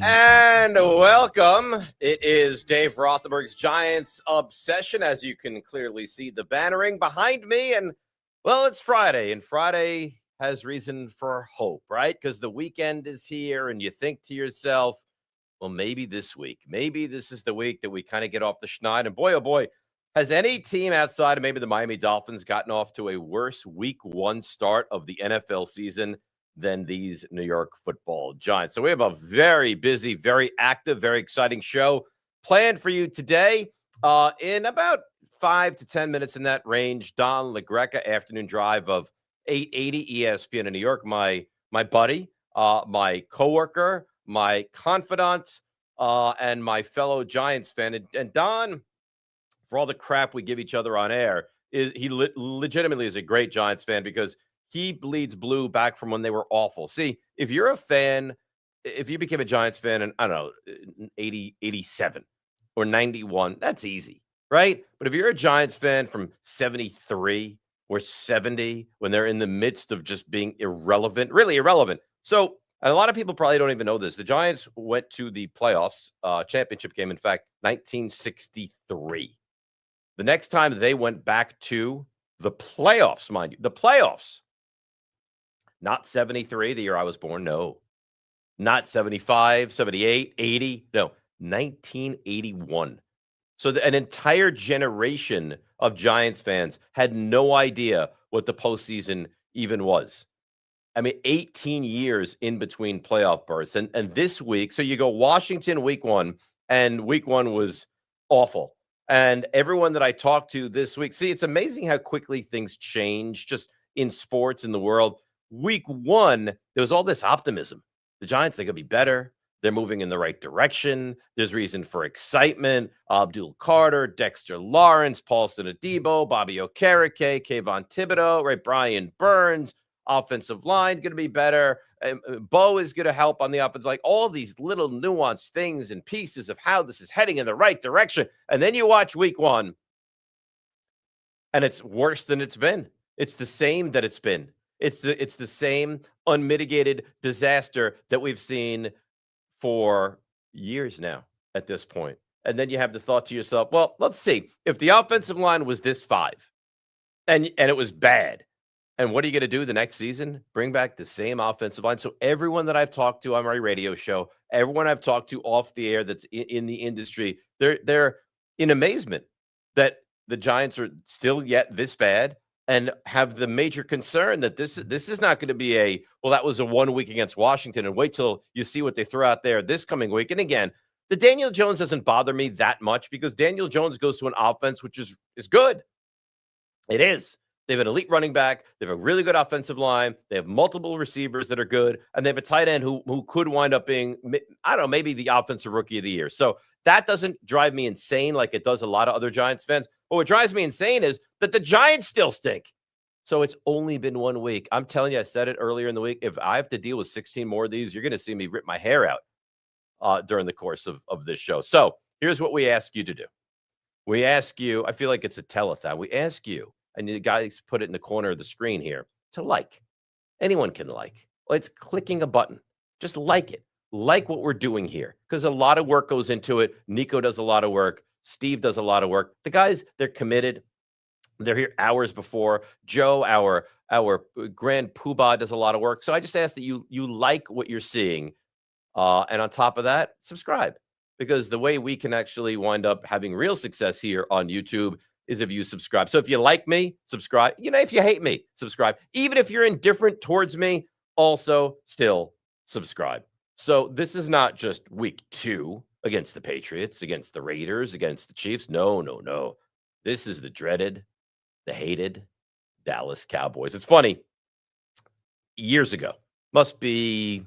And welcome. It is Dave Rothenberg's Giants Obsession, as you can clearly see the bannering behind me. And, well, it's Friday, and Friday has reason for hope, right? Because the weekend is here, and you think to yourself, well, maybe this week, maybe this is the week that we kind of get off the schneid. And boy, oh boy, has any team outside of maybe the Miami Dolphins gotten off to a worse week one start of the NFL season than these New York Football Giants? So we have a very busy, very active, very exciting show planned for you today. In about 5 to 10 minutes in that range, Don Greca afternoon drive of 880 ESPN in New York, my buddy, my coworker, my confidant, and my fellow Giants fan. And Don, for all the crap we give each other on air, he legitimately is a great Giants fan because he bleeds blue back from when they were awful. See, if you're a fan, if you became a Giants fan in, I don't know, 80, 87 or 91, that's easy, right? But if you're a Giants fan from 73 or 70, when they're in the midst of just being irrelevant, really irrelevant. So a lot of people probably don't even know this. The Giants went to the playoffs, championship game, in fact, 1963. The next time they went back to the playoffs, mind you, the playoffs, not 73, the year I was born, no. Not 75, 78, 80, no, 1981. So an entire generation of Giants fans had no idea what the postseason even was. I mean, 18 years in between playoff berths. And this week, so you go Washington week one, and week one was awful. And everyone that I talked to this week, see, it's amazing how quickly things change just in sports in the world. Week one, there was all this optimism. The Giants, they could be better. They're moving in the right direction. There's reason for excitement. Abdul Carter, Dexter Lawrence, Paulson Adebo, Bobby Okereke, Kayvon Thibodeau, right? Brian Burns. Offensive line going to be better. Bo is going to help on the offense. Like all these little nuanced things and pieces of how this is heading in the right direction. And then you watch week one, and it's worse than it's been. It's the same that it's been. It's the same unmitigated disaster that we've seen for years now at this point. And then you have the thought to yourself, well, let's see. If the offensive line was this 5 and it was bad, and what are you going to do the next season? Bring back the same offensive line. So everyone that I've talked to on my radio show, everyone I've talked to off the air that's in the industry, they're in amazement that the Giants are still yet this bad and have the major concern that this is not going to be that was a 1 week against Washington, and wait till you see what they throw out there this coming week. And again, the Daniel Jones doesn't bother me that much because Daniel Jones goes to an offense which is good. It is. They have an elite running back. They have a really good offensive line. They have multiple receivers that are good. And they have a tight end who could wind up being, I don't know, maybe the offensive rookie of the year. So that doesn't drive me insane like it does a lot of other Giants fans. But what drives me insane is that the Giants still stink. So it's only been 1 week. I'm telling you, I said it earlier in the week. If I have to deal with 16 more of these, you're going to see me rip my hair out during the course of this show. So here's what we ask you to do. We ask you, I feel like it's a telethon. We ask you, and you guys put it in the corner of the screen here, to like. Anyone can like. Well, it's clicking a button. Just like it. Like what we're doing here. Because a lot of work goes into it. Nico does a lot of work. Steve does a lot of work. The guys, they're committed. They're here hours before. Joe, our grand poobah, does a lot of work. So I just ask that you like what you're seeing. And on top of that, subscribe. Because the way we can actually wind up having real success here on YouTube is if you subscribe. So if you like me, subscribe. If you hate me, subscribe. Even if you're indifferent towards me, also still subscribe. So this is not just week 2 against the Patriots, against the Raiders, against the Chiefs. No. This is the dreaded, the hated Dallas Cowboys. It's funny. Years ago, must be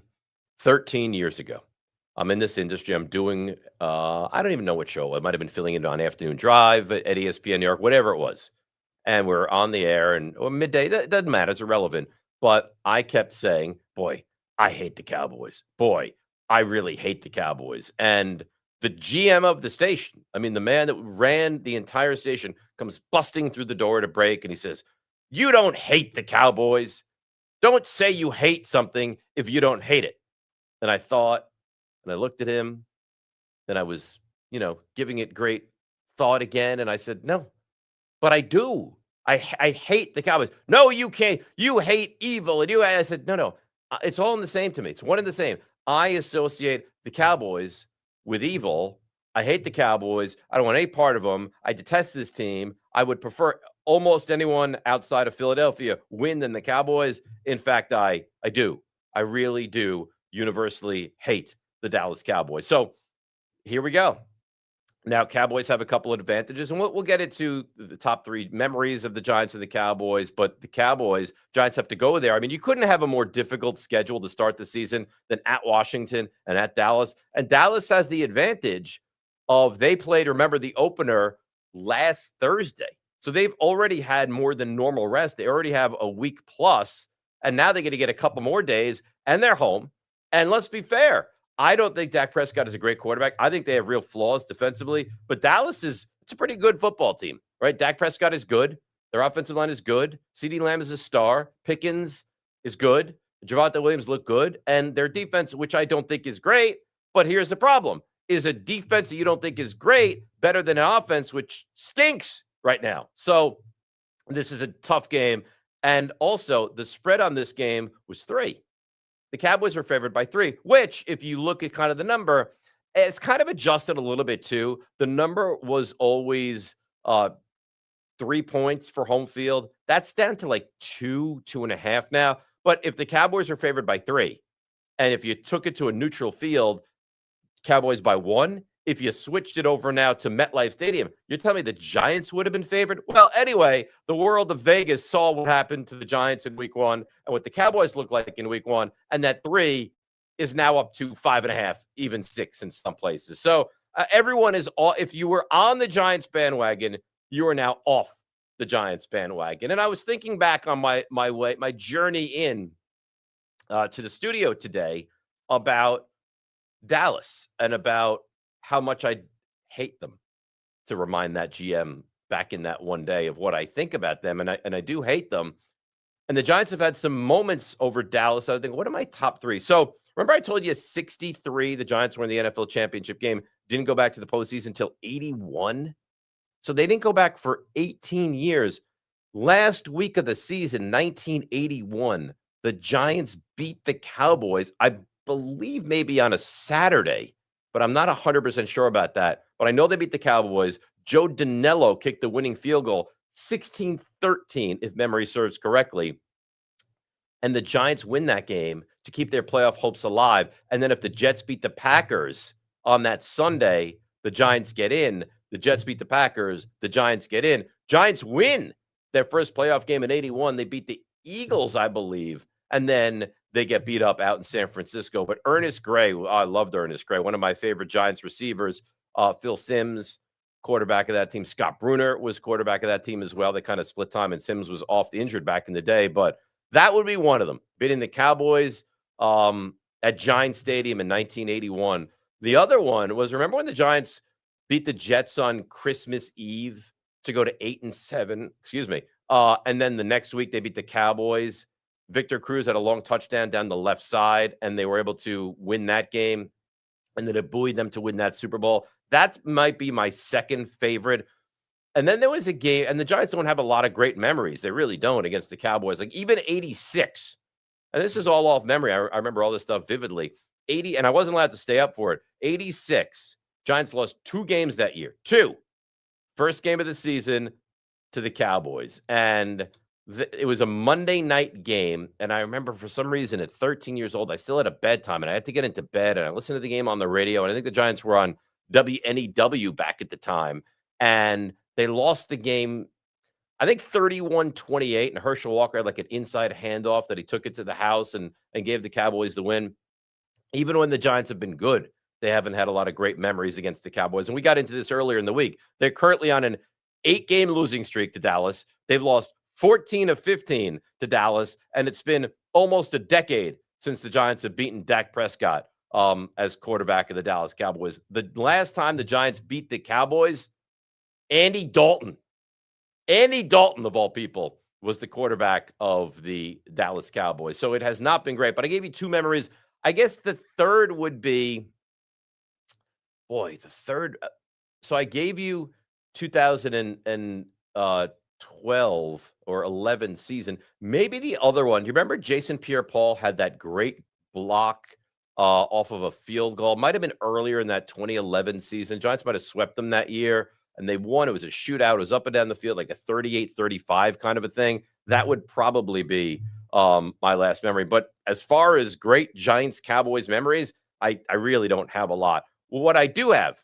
13 years ago, I'm in this industry. I'm doing, I don't even know what show. I might have been filling it on Afternoon Drive at ESPN New York, whatever it was. And we're on the air or midday. That doesn't matter. It's irrelevant. But I kept saying, boy, I hate the Cowboys. Boy, I really hate the Cowboys. And the GM of the station, I mean, the man that ran the entire station, comes busting through the door to break. And he says, you don't hate the Cowboys. Don't say you hate something if you don't hate it. And I thought, And I looked at him, and I was, giving it great thought again. And I said, no, but I do. I hate the Cowboys. No, you can't. You hate evil. And I said, no, no. It's all in the same to me. It's one and the same. I associate the Cowboys with evil. I hate the Cowboys. I don't want any part of them. I detest this team. I would prefer almost anyone outside of Philadelphia win than the Cowboys. In fact, I do. I really do universally hate the Dallas Cowboys. So here we go. Now, Cowboys have a couple of advantages, and we'll get into the top three memories of the Giants and the Cowboys, but the Giants have to go there. I mean, you couldn't have a more difficult schedule to start the season than at Washington and at Dallas. And Dallas has the advantage of they played, remember, the opener last Thursday. So they've already had more than normal rest. They already have a week plus, and now they're going to get a couple more days, and they're home. And let's be fair. I don't think Dak Prescott is a great quarterback. I think they have real flaws defensively, but Dallas it's a pretty good football team, right? Dak Prescott is good. Their offensive line is good. CeeDee Lamb is a star. Pickens is good. Javonte Williams look good. And their defense, which I don't think is great, but here's the problem. Is a defense that you don't think is great better than an offense which stinks right now? So this is a tough game. And also, the spread on this game was 3. The Cowboys were favored by 3, which, if you look at kind of the number, it's kind of adjusted a little bit too. The number was always 3 points for home field. That's down to like 2.5 now. But if the Cowboys are favored by 3, and if you took it to a neutral field, Cowboys by 1, if you switched it over now to MetLife Stadium, you're telling me the Giants would have been favored? Well, anyway, the world of Vegas saw what happened to the Giants in week 1 and what the Cowboys look like in week 1, and that 3 is now up to 5.5, even 6 in some places. So everyone is all. If you were on the Giants bandwagon, you are now off the Giants bandwagon. And I was thinking back on my journey in to the studio today about Dallas and about how much I hate them, to remind that GM back in that one day of what I think about them. And I do hate them. And the Giants have had some moments over Dallas. I think, what are my top 3? So remember I told you 63, the Giants were in the NFL championship game, didn't go back to the postseason until 81. So they didn't go back for 18 years. Last week of the season, 1981, the Giants beat the Cowboys, I believe maybe on a Saturday, but I'm not 100% sure about that. But I know they beat the Cowboys. Joe Danello kicked the winning field goal, 16-13, if memory serves correctly. And the Giants win that game to keep their playoff hopes alive. And then if the Jets beat the Packers on that Sunday, the Giants get in. The Jets beat the Packers. The Giants get in. Giants win their first playoff game in 81. They beat the Eagles, I believe. And then they get beat up out in San Francisco. But Ernest Gray, I loved Ernest Gray, one of my favorite Giants receivers. Phil Simms, quarterback of that team. Scott Bruner was quarterback of that team as well. They kind of split time, and Simms was oft injured back in the day. But that would be one of them, beating the Cowboys at Giants Stadium in 1981. The other one was, remember when the Giants beat the Jets on Christmas Eve to go to 8-7? Excuse me. And then the next week they beat the Cowboys. Victor Cruz had a long touchdown down the left side, and they were able to win that game. And then it buoyed them to win that Super Bowl. That might be my second favorite. And then there was a game, and the Giants don't have a lot of great memories. They really don't, against the Cowboys. Like even 86, and this is all off memory. I remember all this stuff vividly. 80, and I wasn't allowed to stay up for it. 86, Giants lost 2 games that year. 2. First game of the season to the Cowboys. And it was a Monday night game. And I remember for some reason at 13 years old, I still had a bedtime, and I had to get into bed, and I listened to the game on the radio. And I think the Giants were on WNEW back at the time. And they lost the game, I think 31-28. And Herschel Walker had like an inside handoff that he took it to the house and gave the Cowboys the win. Even when the Giants have been good, they haven't had a lot of great memories against the Cowboys. And we got into this earlier in the week. They're currently on an 8-game losing streak to Dallas. They've lost 14 of 15 to Dallas, and it's been almost a decade since the Giants have beaten Dak Prescott as quarterback of the Dallas Cowboys. The last time the Giants beat the Cowboys, Andy Dalton, of all people, was the quarterback of the Dallas Cowboys. So it has not been great, but I gave you 2 memories. I guess the third would be boy, the third. So I gave you 2012 or 11 season. Maybe the other one. Do you remember Jason Pierre-Paul had that great block off of a field goal? Might have been earlier in that 2011 season. Giants might have swept them that year, and they won. It was a shootout. It was up and down the field, like a 38-35 kind of a thing. That would probably be my last memory. But as far as great Giants Cowboys memories, I really don't have a lot. Well, what I do have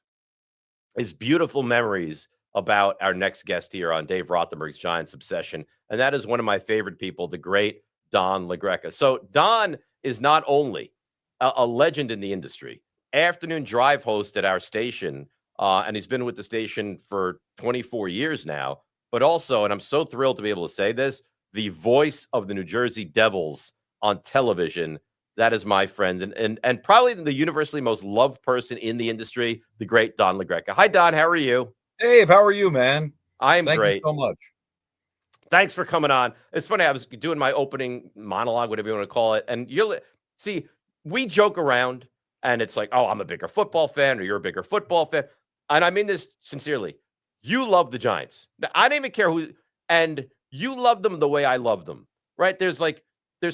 is beautiful memories about our next guest here on Dave Rothenberg's Giants Obsession. And that is one of my favorite people, the great Don LaGreca. So Don is not only a legend in the industry, afternoon drive host at our station, and he's been with the station for 24 years now, but also, and I'm so thrilled to be able to say this, the voice of the New Jersey Devils on television. That is my friend and probably the universally most loved person in the industry, the great Don LaGreca. Hi, Don. How are you? Dave, how are you, man? I'm Thank great. you so much. Thanks for coming on. It's funny. I was doing my opening monologue, whatever you want to call it. And see, we joke around and it's like, oh, I'm a bigger football fan or you're a bigger football fan. And I mean this sincerely. You love the Giants. I don't even care who, and you love them the way I love them, right? There's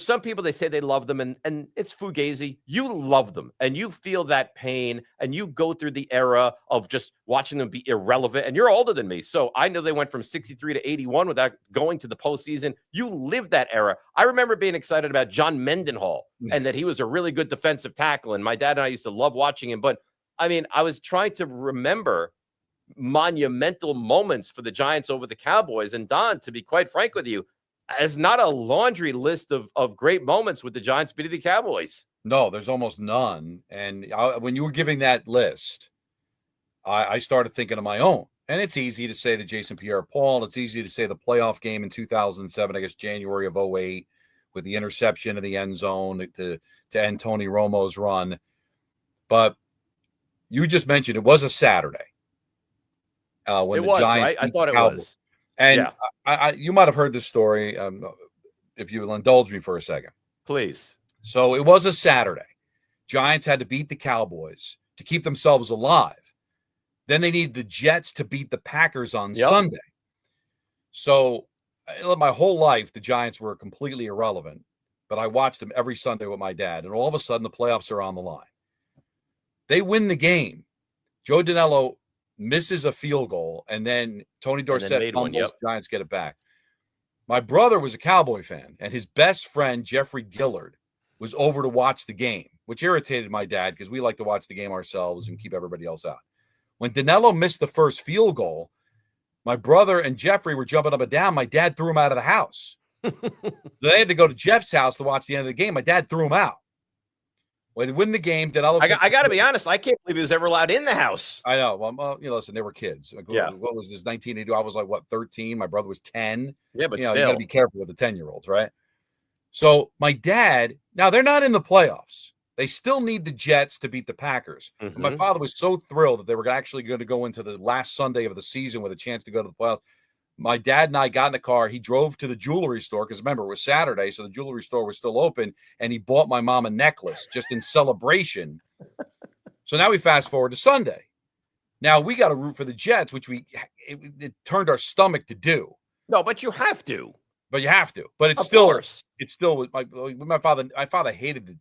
some people, they say they love them and it's fugazi. You love them and you feel that pain and you go through the era of just watching them be irrelevant. And you're older than me. So I know they went from 63 to 81 without going to the postseason. You lived that era. I remember being excited about John Mendenhall and that he was a really good defensive tackle. And my dad and I used to love watching him. But I mean, I was trying to remember monumental moments for the Giants over the Cowboys. And Don, to be quite frank with you, as not a laundry list of great moments with the Giants beating the Cowboys. No, there's almost none. And when you were giving that list, I started thinking of my own. And it's easy to say the Jason Pierre-Paul. It's easy to say the playoff game in 2007, I guess January of 08, with the interception in the end zone to end Tony Romo's run. But you just mentioned it was a Saturday. When the Giants, right? I thought it was. And yeah. You might have heard this story, if you will indulge me for a second. Please. So it was a Saturday. Giants had to beat the Cowboys to keep themselves alive. Then they needed the Jets to beat the Packers on Sunday. So my whole life, the Giants were completely irrelevant, but I watched them every Sunday with my dad. And all of a sudden, the playoffs are on the line. They win the game. Joe Danello misses a field goal, and then Tony Dorsett fumbles. Giants get it back. My brother was a Cowboy fan, and his best friend, Jeffrey Gillard, was over to watch the game, which irritated my dad because we like to watch the game ourselves and keep everybody else out. When Danello missed the first field goal, my brother and Jeffrey were jumping up and down. My dad threw him out of the house. They had to go to Jeff's house to watch the end of the game. My dad threw him out. When they win the game, Danello. I got to be honest. I can't believe he was ever allowed in the house. I know. Well, listen, they were kids. Yeah. What was this? 1982. I was like 13. My brother was 10. Yeah, but you still, you got to be careful with the 10-year-olds, right? So my dad. Now they're not in the playoffs. They still need the Jets to beat the Packers. Mm-hmm. My father was so thrilled that they were actually going to go into the last Sunday of the season with a chance to go to the playoffs. My dad and I got in the car. He drove to the jewelry store because remember, it was Saturday, so the jewelry store was still open, and he bought my mom a necklace just in celebration. So now we fast forward to Sunday. Now we got to root for the Jets, which it turned our stomach to do. No, but you have to. But you have to. But it's still my father. My father hated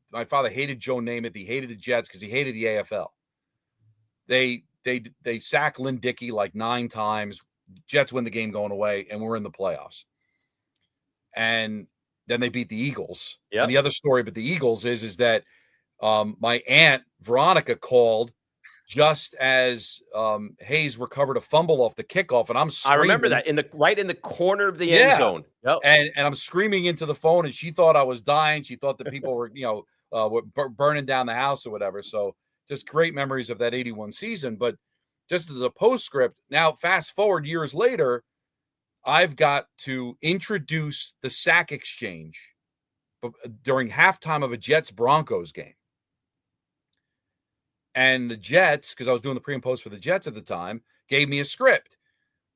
Joe Namath. He hated the Jets because he hated the AFL. They sacked Lynn Dickey like 9 times. Jets win the game going away, and we're in the playoffs. And then they beat the Eagles. Yep. And the other story about the Eagles is that my aunt Veronica called just as Hayes recovered a fumble off the kickoff, and I'm screaming. I remember that right in the corner of the end zone. Yep. And I'm screaming into the phone, and she thought I was dying. She thought that people were were burning down the house or whatever. So just great memories of that 81 season, but. Just as a postscript, now fast forward years later, I've got to introduce the sack exchange during halftime of a Jets-Broncos game. And the Jets, because I was doing the pre and post for the Jets at the time, gave me a script.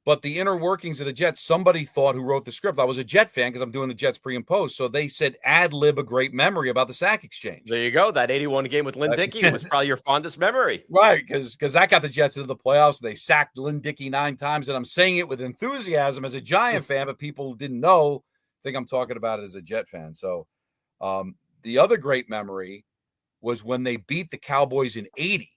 But the inner workings of the Jets, somebody thought who wrote the script. I was a Jet fan because I'm doing the Jets pre and post. So they said ad lib a great memory about the sack exchange. There you go. That 81 game with Lynn Dickey was probably your fondest memory. Right, because that got the Jets into the playoffs. They sacked Lynn Dickey 9 times, and I'm saying it with enthusiasm as a Giant fan, but people didn't know. Think I'm talking about it as a Jet fan. So the other great memory was when they beat the Cowboys in 80.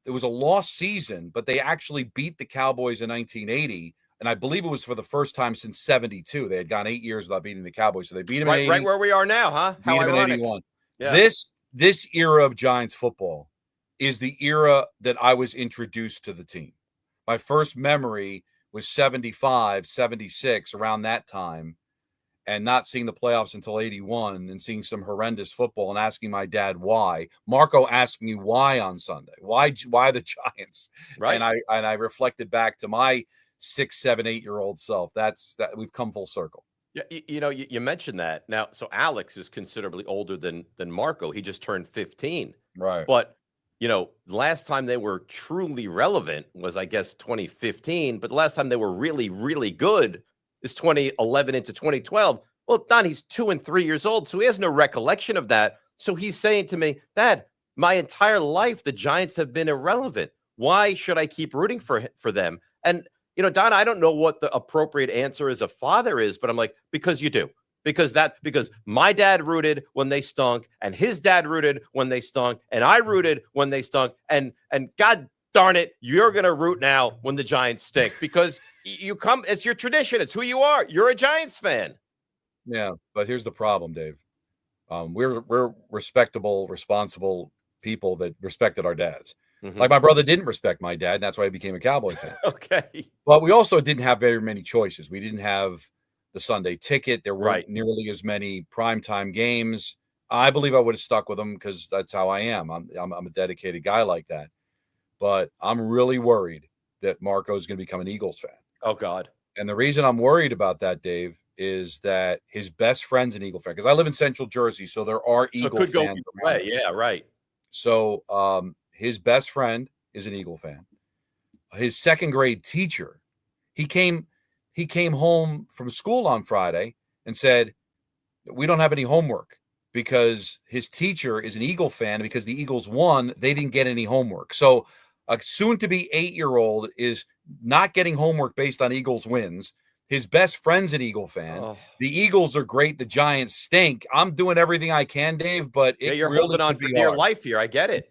It was a lost season, but they actually beat the Cowboys in 1980. And I believe it was for the first time since 72. They had gone 8 years without beating the Cowboys. So they beat them in 80. Right where we are now, huh? How ironic. 81. Yeah. This era of Giants football is the era that I was introduced to the team. My first memory was 75, 76, around that time. And not seeing the playoffs until 81 and seeing some horrendous football and asking my dad why. Marco asked me why on Sunday. Why the Giants? Right. And I reflected back to my 6, 7, 8-year-old self. That we've come full circle. Yeah, you mentioned that. Now, so Alex is considerably older than Marco. He just turned 15. Right. But the last time they were truly relevant was, I guess, 2015. But the last time they were really, really good is 2011 into 2012. Well, Don, he's 2 and 3 years old, so he has no recollection of that. So he's saying to me, Dad, my entire life, the Giants have been irrelevant. Why should I keep rooting for them? And, Don, I don't know what the appropriate answer as a father is, but I'm like, because you do. Because my dad rooted when they stunk, and his dad rooted when they stunk, and I rooted when they stunk, and God darn it, you're going to root now when the Giants stink, because it's your tradition. It's who you are. You're a Giants fan. Yeah, but here's the problem, Dave. We're respectable, responsible people that respected our dads. Mm-hmm. Like my brother didn't respect my dad, and that's why he became a Cowboy fan. Okay. But we also didn't have very many choices. We didn't have the Sunday ticket. There weren't nearly as many primetime games. I believe I would have stuck with them because that's how I am. I'm a dedicated guy like that. But I'm really worried that Marco is going to become an Eagles fan. Oh, God. And the reason I'm worried about that, Dave, is that his best friend's an Eagle fan. Because I live in Central Jersey, so there are Eagle fans. Go away. Yeah, right. So his best friend is an Eagle fan. His second grade teacher, he came home from school on Friday and said, we don't have any homework because his teacher is an Eagle fan. Because the Eagles won, they didn't get any homework. So a soon-to-be 8-year-old is not getting homework based on Eagles wins. His best friend's an Eagle fan. Oh. The Eagles are great. The Giants stink. I'm doing everything I can, Dave, but you're really holding on for dear life here. I get it.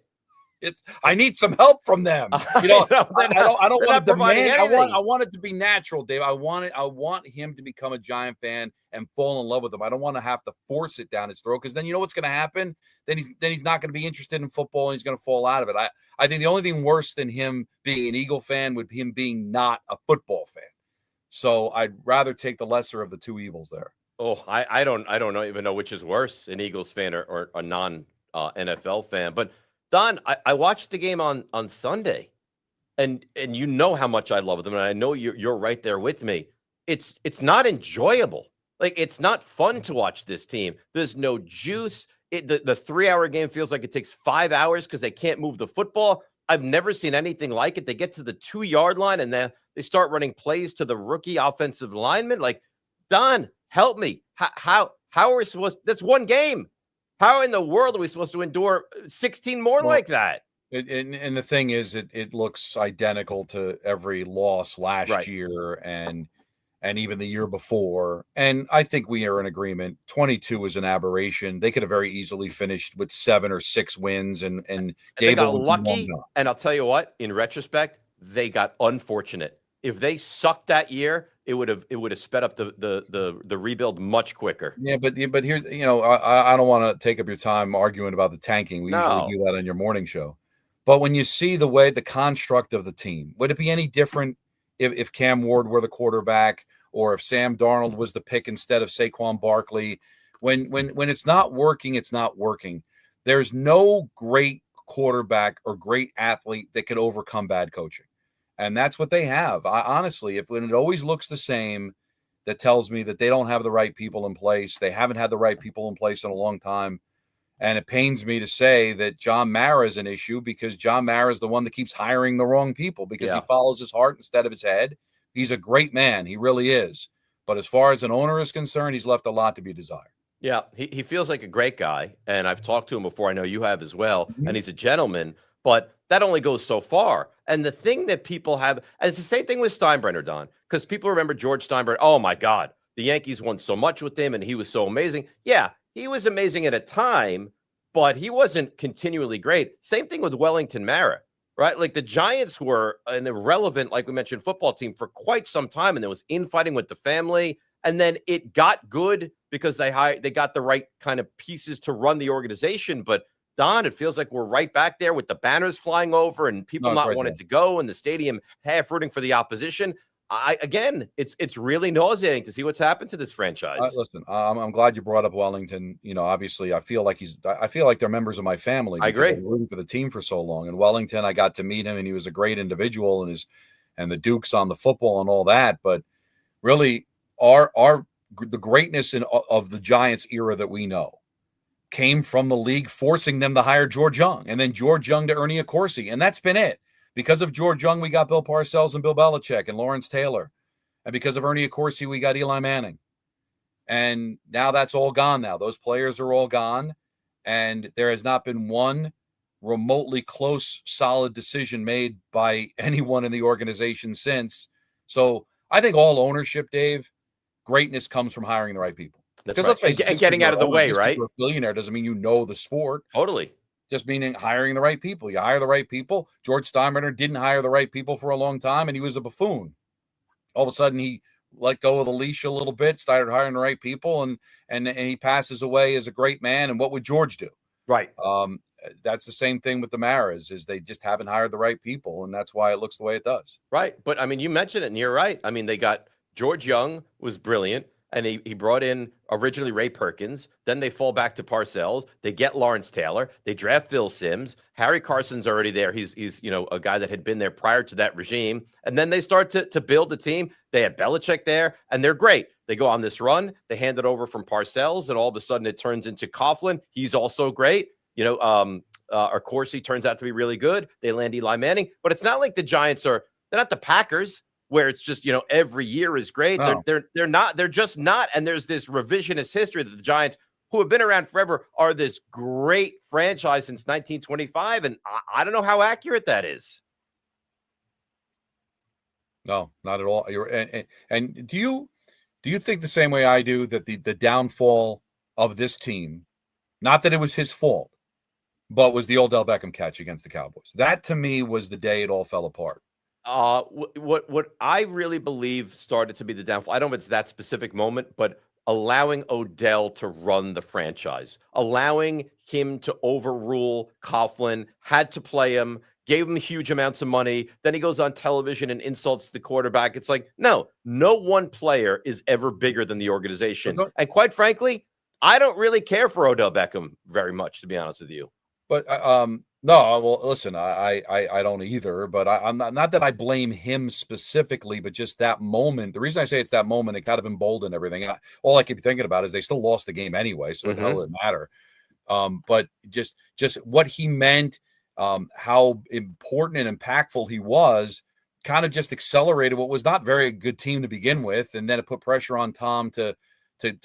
I need some help from them. I don't want to demand. I want it to be natural, Dave. I want him to become a Giant fan and fall in love with them. I don't want to have to force it down his throat, because then you know what's going to happen? Then he's not going to be interested in football, and he's going to fall out of it. I think the only thing worse than him being an Eagle fan would be him being not a football fan. So I'd rather take the lesser of the two evils there. Oh, I don't even know which is worse, an Eagles fan or a non NFL fan. But Don, I watched the game on Sunday, and you know how much I love them, and I know you're right there with me. It's not enjoyable. Like, it's not fun to watch this team. There's no juice. The 3-hour game feels like it takes 5 hours because they can't move the football. I've never seen anything like it. They get to the 2-yard line, and then they start running plays to the rookie offensive lineman. Like, Don, help me. How are we supposed? That's one game. How in the world are we supposed to endure 16 more like that? And the thing is, it looks identical to every loss last year and even the year before. And I think we are in agreement. 22 is an aberration. They could have very easily finished with 7 or 6 wins, and they got lucky. And I'll tell you what, in retrospect, they got unfortunate. If they sucked that year, it would have sped up the rebuild much quicker. Yeah, but here, I don't want to take up your time arguing about the tanking. We usually do that on your morning show. But when you see the way the construct of the team, would it be any different if Cam Ward were the quarterback, or if Sam Darnold was the pick instead of Saquon Barkley? When it's not working, it's not working. There's no great quarterback or great athlete that could overcome bad coaching. And that's what they have. Honestly, when it always looks the same, that tells me that they don't have the right people in place. They haven't had the right people in place in a long time. And it pains me to say that John Mara is an issue, because John Mara is the one that keeps hiring the wrong people, because he follows his heart instead of his head. He's a great man. He really is. But as far as an owner is concerned, he's left a lot to be desired. Yeah, he feels like a great guy, and I've talked to him before. I know you have as well, and he's a gentleman, but that only goes so far. And the thing that people have, and it's the same thing with Steinbrenner, Don, because people remember George Steinbrenner. Oh, my God, the Yankees won so much with him, and he was so amazing. Yeah, he was amazing at a time, but he wasn't continually great. Same thing with Wellington Mara, right? Like the Giants were an irrelevant, like we mentioned, football team for quite some time, and there was infighting with the family. And then it got good because they got the right kind of pieces to run the organization. But Don, it feels like we're right back there with the banners flying over and people not right wanting there. to go, and the stadium half rooting for the opposition. Again, it's really nauseating to see what's happened to this franchise. Listen, I'm glad you brought up Wellington. You know, obviously, I feel like they're members of my family. I Because agree. I've been rooting for the team for so long. And Wellington, I got to meet him, and he was a great individual, and the Dukes on the football and all that. But really, the greatness of the Giants era that we know came from the league forcing them to hire George Young, and then George Young to Ernie Accorsi, and that's been it. Because of George Young, we got Bill Parcells and Bill Belichick and Lawrence Taylor, and because of Ernie Accorsi, we got Eli Manning. And now that's all gone. Now those players are all gone, and there has not been one remotely close, solid decision made by anyone in the organization since. So I think all ownership, Dave, greatness comes from hiring the right people. That's Because right. let's face it, And getting out of the way, right? You're a billionaire doesn't mean you know the sport. Totally. Just meaning hiring the right people. You hire the right people. George Steinbrenner didn't hire the right people for a long time, and he was a buffoon. All of a sudden, he let go of the leash a little bit, started hiring the right people, and he passes away as a great man. And what would George do? Right. That's the same thing with the Maras, is they just haven't hired the right people, and that's why it looks the way it does. Right. But I mean, you mentioned it, and you're right. I mean, they got George Young was brilliant, and he brought in originally Ray Perkins. Then they fall back to Parcells. They get Lawrence Taylor. They draft Phil Simms. Harry Carson's already there. He's a guy that had been there prior to that regime. And then they start to build the team. They had Belichick there, and they're great. They go on this run. They hand it over from Parcells, and all of a sudden it turns into Coughlin. He's also great. Accorsi turns out to be really good. They land Eli Manning, but it's not like the Giants they're not the Packers where it's just, every year is great. No. They're not, they're just not. And there's this revisionist history that the Giants, who have been around forever, are this great franchise since 1925. And I don't know how accurate that is. No, not at all. And do you think the same way I do, that the downfall of this team, not that it was his fault, but was the Odell Beckham catch against the Cowboys? That to me was the day it all fell apart. What I really believe started to be the downfall, I don't know if it's that specific moment, but allowing Odell to run the franchise, allowing him to overrule Coughlin, had to play him, gave him huge amounts of money. Then he goes on television and insults the quarterback. It's like, no one player is ever bigger than the organization. And quite frankly, I don't really care for Odell Beckham very much, to be honest with you. But no, well, listen, I don't either. But I'm not that I blame him specifically, but just that moment. The reason I say it's that moment, it kind of emboldened everything. And all I keep thinking about is they still lost the game anyway, so what the hell did it matter? But just what he meant, how important and impactful he was, kind of just accelerated what was not a very good team to begin with, and then it put pressure on Tom to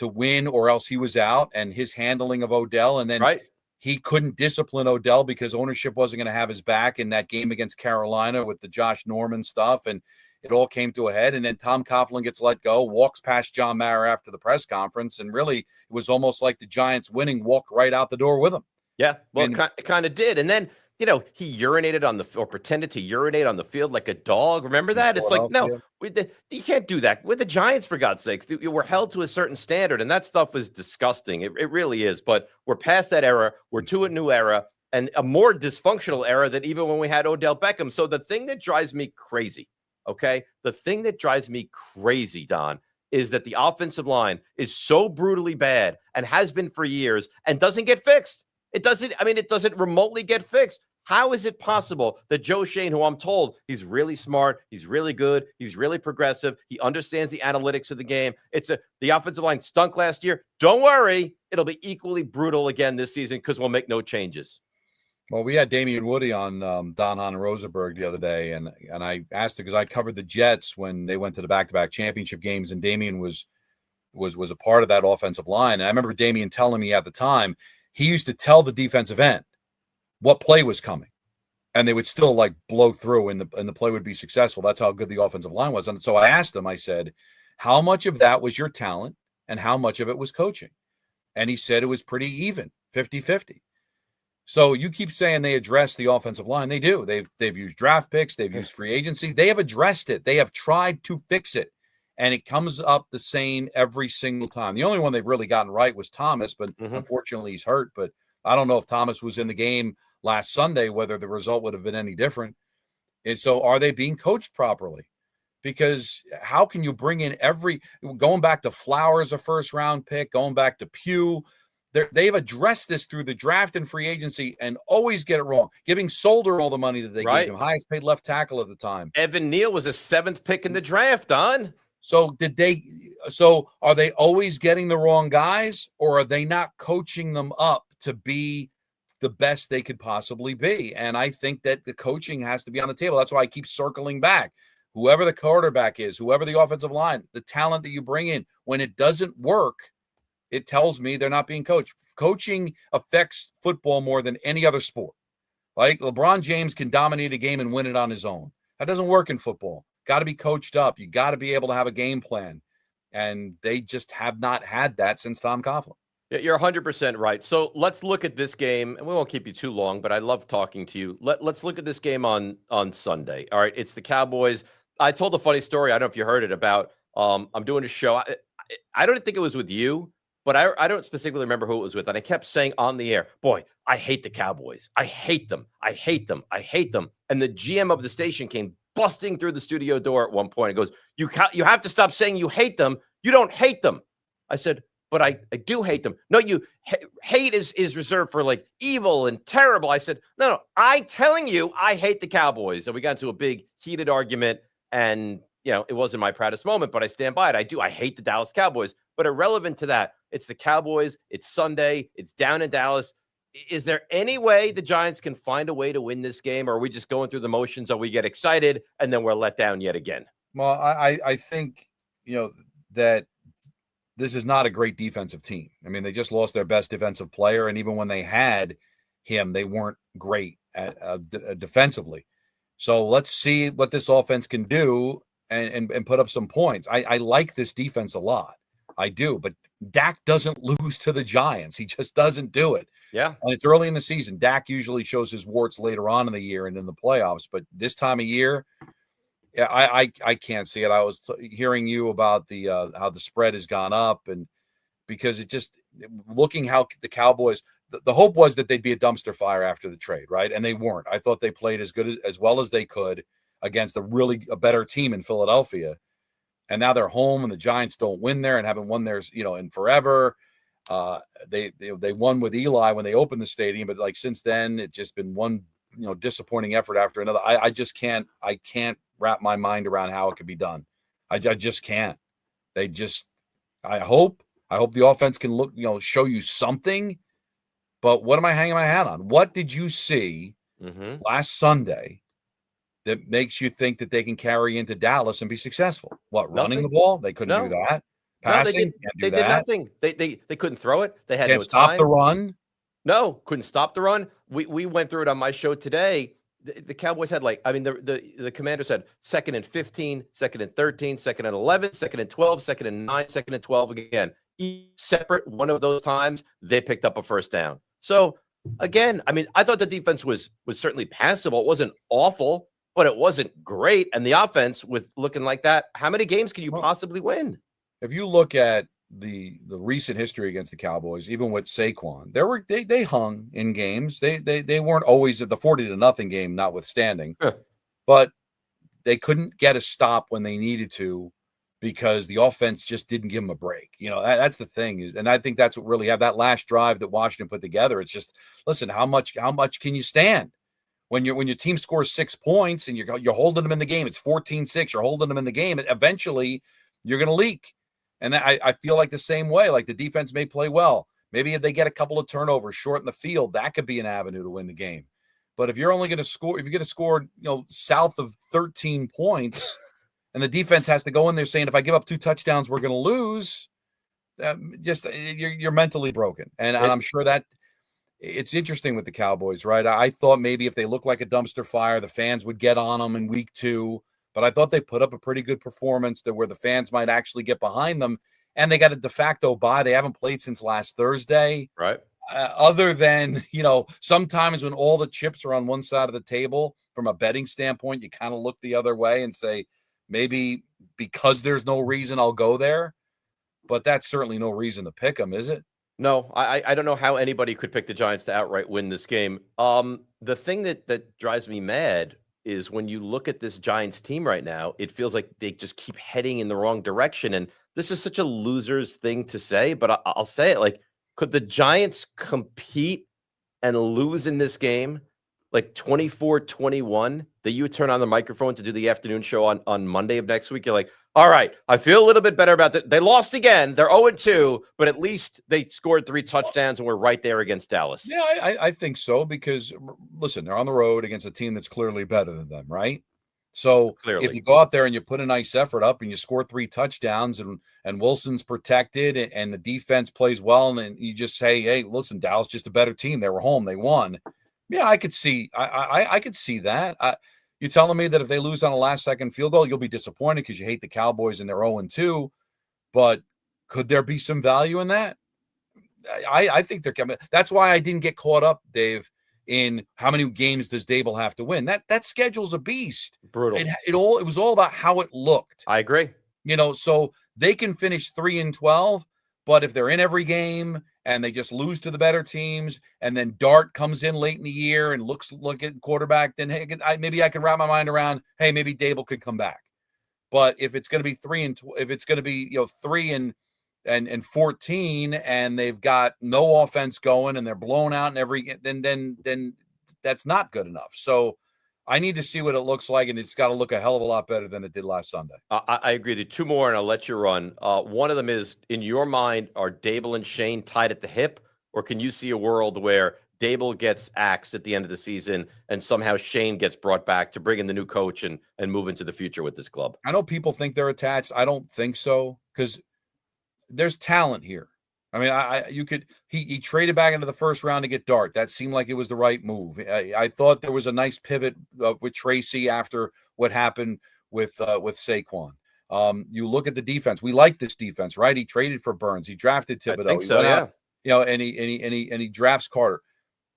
win, or else he was out. And his handling of Odell, and then he couldn't discipline Odell because ownership wasn't going to have his back in that game against Carolina with the Josh Norman stuff. And it all came to a head. And then Tom Coughlin gets let go, walks past John Mara after the press conference. And really, it was almost like the Giants winning walked right out the door with him. Yeah, well, it kind of did. And then, he urinated or pretended to urinate on the field like a dog. Remember that? It's like, no, you can't do that. We're the Giants, for God's sakes. We're held to a certain standard, and that stuff is disgusting. It really is. But we're past that era. We're to a new era, and a more dysfunctional era than even when we had Odell Beckham. So the thing that drives me crazy, Don, is that the offensive line is so brutally bad and has been for years and doesn't get fixed. It doesn't remotely get fixed. How is it possible that Joe Schoen, who I'm told he's really smart, he's really good, he's really progressive, he understands the analytics of the game. The offensive line stunk last year. Don't worry, it'll be equally brutal again this season because we'll make no changes. Well, we had Damian Woody on Don Hahn and Rosenberg the other day, and I asked him because I covered the Jets when they went to the back-to-back championship games, and Damian was a part of that offensive line. And I remember Damian telling me at the time he used to tell the defensive end what play was coming, and they would still like blow through, and the play would be successful. That's how good the offensive line was. And so I asked him, I said, how much of that was your talent and how much of it was coaching? And he said it was pretty even, 50-50. So you keep saying they address the offensive line. They do. They've used draft picks. They've used free agency. They have addressed it. They have tried to fix it. And it comes up the same every single time. The only one they've really gotten right was Thomas, but unfortunately he's hurt. But I don't know if Thomas was in the game last Sunday, whether the result would have been any different. And so are they being coached properly? Because how can you bring in going back to Flowers, a first-round pick, going back to Pugh, they've addressed this through the draft and free agency and always get it wrong. Giving Solder all the money that they gave him, highest paid left tackle at the time. Evan Neal was a 7th pick in the draft, Don. So are they always getting the wrong guys, or are they not coaching them up to be the best they could possibly be? And I think that the coaching has to be on the table. That's why I keep circling back. Whoever the quarterback is, whoever the offensive line, the talent that you bring in, when it doesn't work, it tells me they're not being coached. Coaching affects football more than any other sport. Like LeBron James can dominate a game and win it on his own. That doesn't work in football. Got to be coached up. You got to be able to have a game plan. And they just have not had that since Tom Coughlin. You're 100% right. So let's look at this game, and we won't keep you too long, but I love talking to you. Let's look at this game on Sunday. All right, it's the Cowboys. I told a funny story. I don't know if you heard it about I'm doing a show. I don't think it was with you, but I don't specifically remember who it was with. And I kept saying on the air, boy, I hate the Cowboys. I hate them. I hate them. I hate them. And the GM of the station came busting through the studio door at one point and goes, you have to stop saying you hate them. You don't hate them. I said, but I do hate them. No, hate is reserved for like evil and terrible. I said, no, I'm telling you, I hate the Cowboys. And we got into a big heated argument, and it wasn't my proudest moment, but I stand by it. I hate the Dallas Cowboys, but irrelevant to that, it's the Cowboys. It's Sunday. It's down in Dallas. Is there any way the Giants can find a way to win this game, or are we just going through the motions, or we get excited and then we're let down yet again? Well, I think, that this is not a great defensive team. I mean, they just lost their best defensive player, and even when they had him, they weren't great defensively. So let's see what this offense can do and put up some points. I like this defense a lot. I do, but Dak doesn't lose to the Giants. He just doesn't do it. Yeah. And it's early in the season. Dak usually shows his warts later on in the year and in the playoffs, but this time of year, yeah, I can't see it. I was hearing you about the how the spread has gone up, and because it just looking how the Cowboys, the hope was that they'd be a dumpster fire after the trade, right? And they weren't. I thought they played as well as they could against a better team in Philadelphia, and now they're home, and the Giants don't win there and haven't won there, in forever. They won with Eli when they opened the stadium, but like since then, it's just been one disappointing effort after another. I can't wrap my mind around how it could be done. I just can't. I hope the offense can show you something, but what am I hanging my hat on? What did you see last Sunday that makes you think that they can carry into Dallas and be successful? What, running the ball? They couldn't do that. Passing? They did nothing. They couldn't throw it. They had can't no stop time. the run. No, couldn't stop the run. We went through it on my show today. The Cowboys had the Commanders had 2nd and 15, 2nd and 13, 2nd and 11, 2nd and 12, 2nd and 9, 2nd and 12 again. Each separate one of those times, they picked up a first down. So again, I thought the defense was certainly passable. It wasn't awful, but it wasn't great. And the offense with looking like that, how many games can you possibly win? If you look at the recent history against the Cowboys, even with Saquon, they hung in games. They weren't always at the 40-0 game, notwithstanding, but they couldn't get a stop when they needed to because the offense just didn't give them a break. That's the thing and I think that's what really have that last drive that Washington put together. It's just, listen, how much can you stand when your team scores 6 points and you're holding them in the game? It's 14-6. You're holding them in the game. Eventually, you're going to leak. And I feel like the same way, like the defense may play well. Maybe if they get a couple of turnovers, shorten the field, that could be an avenue to win the game. But if you're only going to score, if you're going to score, south of 13 points, and the defense has to go in there saying, if I give up 2 touchdowns, we're going to lose. You're mentally broken, and I'm sure that it's interesting with the Cowboys, right? I thought maybe if they look like a dumpster fire, the fans would get on them in week 2. But I thought they put up a pretty good performance where the fans might actually get behind them. And they got a de facto bye. They haven't played since last Thursday. Right. Other than, sometimes when all the chips are on one side of the table, from a betting standpoint, you kind of look the other way and say, maybe because there's no reason I'll go there. But that's certainly no reason to pick them, is it? No, I don't know how anybody could pick the Giants to outright win this game. The thing that drives me mad is when you look at this Giants team right now, it feels like they just keep heading in the wrong direction. And this is such a loser's thing to say, but I'll say it. Like, could the Giants compete and lose in this game like 24-21, that you would turn on the microphone to do the afternoon show on Monday of next week? You're like, all right, I feel a little bit better about that. They lost again. They're 0-2, but at least they scored 3 touchdowns and we're right there against Dallas. Yeah, I think so because, listen, they're on the road against a team that's clearly better than them, right? So if you go out there and you put a nice effort up and you score 3 touchdowns and Wilson's protected and the defense plays well, and then you just say, hey, listen, Dallas just a better team. They were home. They won. Yeah, I could see. I could see that. You're telling me that if they lose on a last-second field goal, you'll be disappointed because you hate the Cowboys and they're 0-2. But could there be some value in that? I think they're coming. That's why I didn't get caught up, Dave, in how many games does Dable have to win. That schedule's a beast. Brutal. It was all about how it looked. I agree. So they can finish 3-12, but if they're in every game and they just lose to the better teams, and then Dart comes in late in the year and look at quarterback, then hey, maybe I can wrap my mind around, hey, maybe Dable could come back. But if it's going to be 3 and 14, and they've got no offense going, and they're blown out in every, then that's not good enough. So I need to see what it looks like, and it's got to look a hell of a lot better than it did last Sunday. I agree with you. 2 more, and I'll let you run. One of them is, in your mind, are Dable and Shane tied at the hip, or can you see a world where Dable gets axed at the end of the season and somehow Shane gets brought back to bring in the new coach and move into the future with this club? I know people think they're attached. I don't think so, because there's talent here. I mean, he traded back into the first round to get Dart. That seemed like it was the right move. I thought there was a nice pivot with Tracy after what happened with Saquon. You look at the defense. We like this defense, right? He traded for Burns. He drafted Thibodeau. I think so, yeah. And he drafts Carter.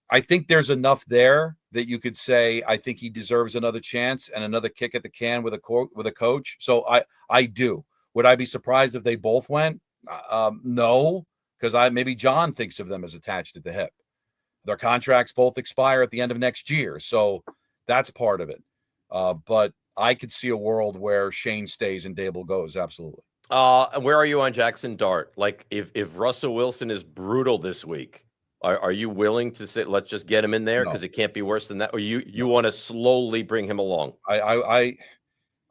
I think there's enough there that you could say I think he deserves another chance and another kick at the can with a coach. So I do. Would I be surprised if they both went? No. Because maybe John thinks of them as attached at the hip. Their contracts both expire at the end of next year, so that's part of it. But I could see a world where Shane stays and Dable goes. Absolutely. And where are you on Jackson Dart? Like, if Russell Wilson is brutal this week, are you willing to say let's just get him in there because it can't be worse than that, or you want to slowly bring him along? I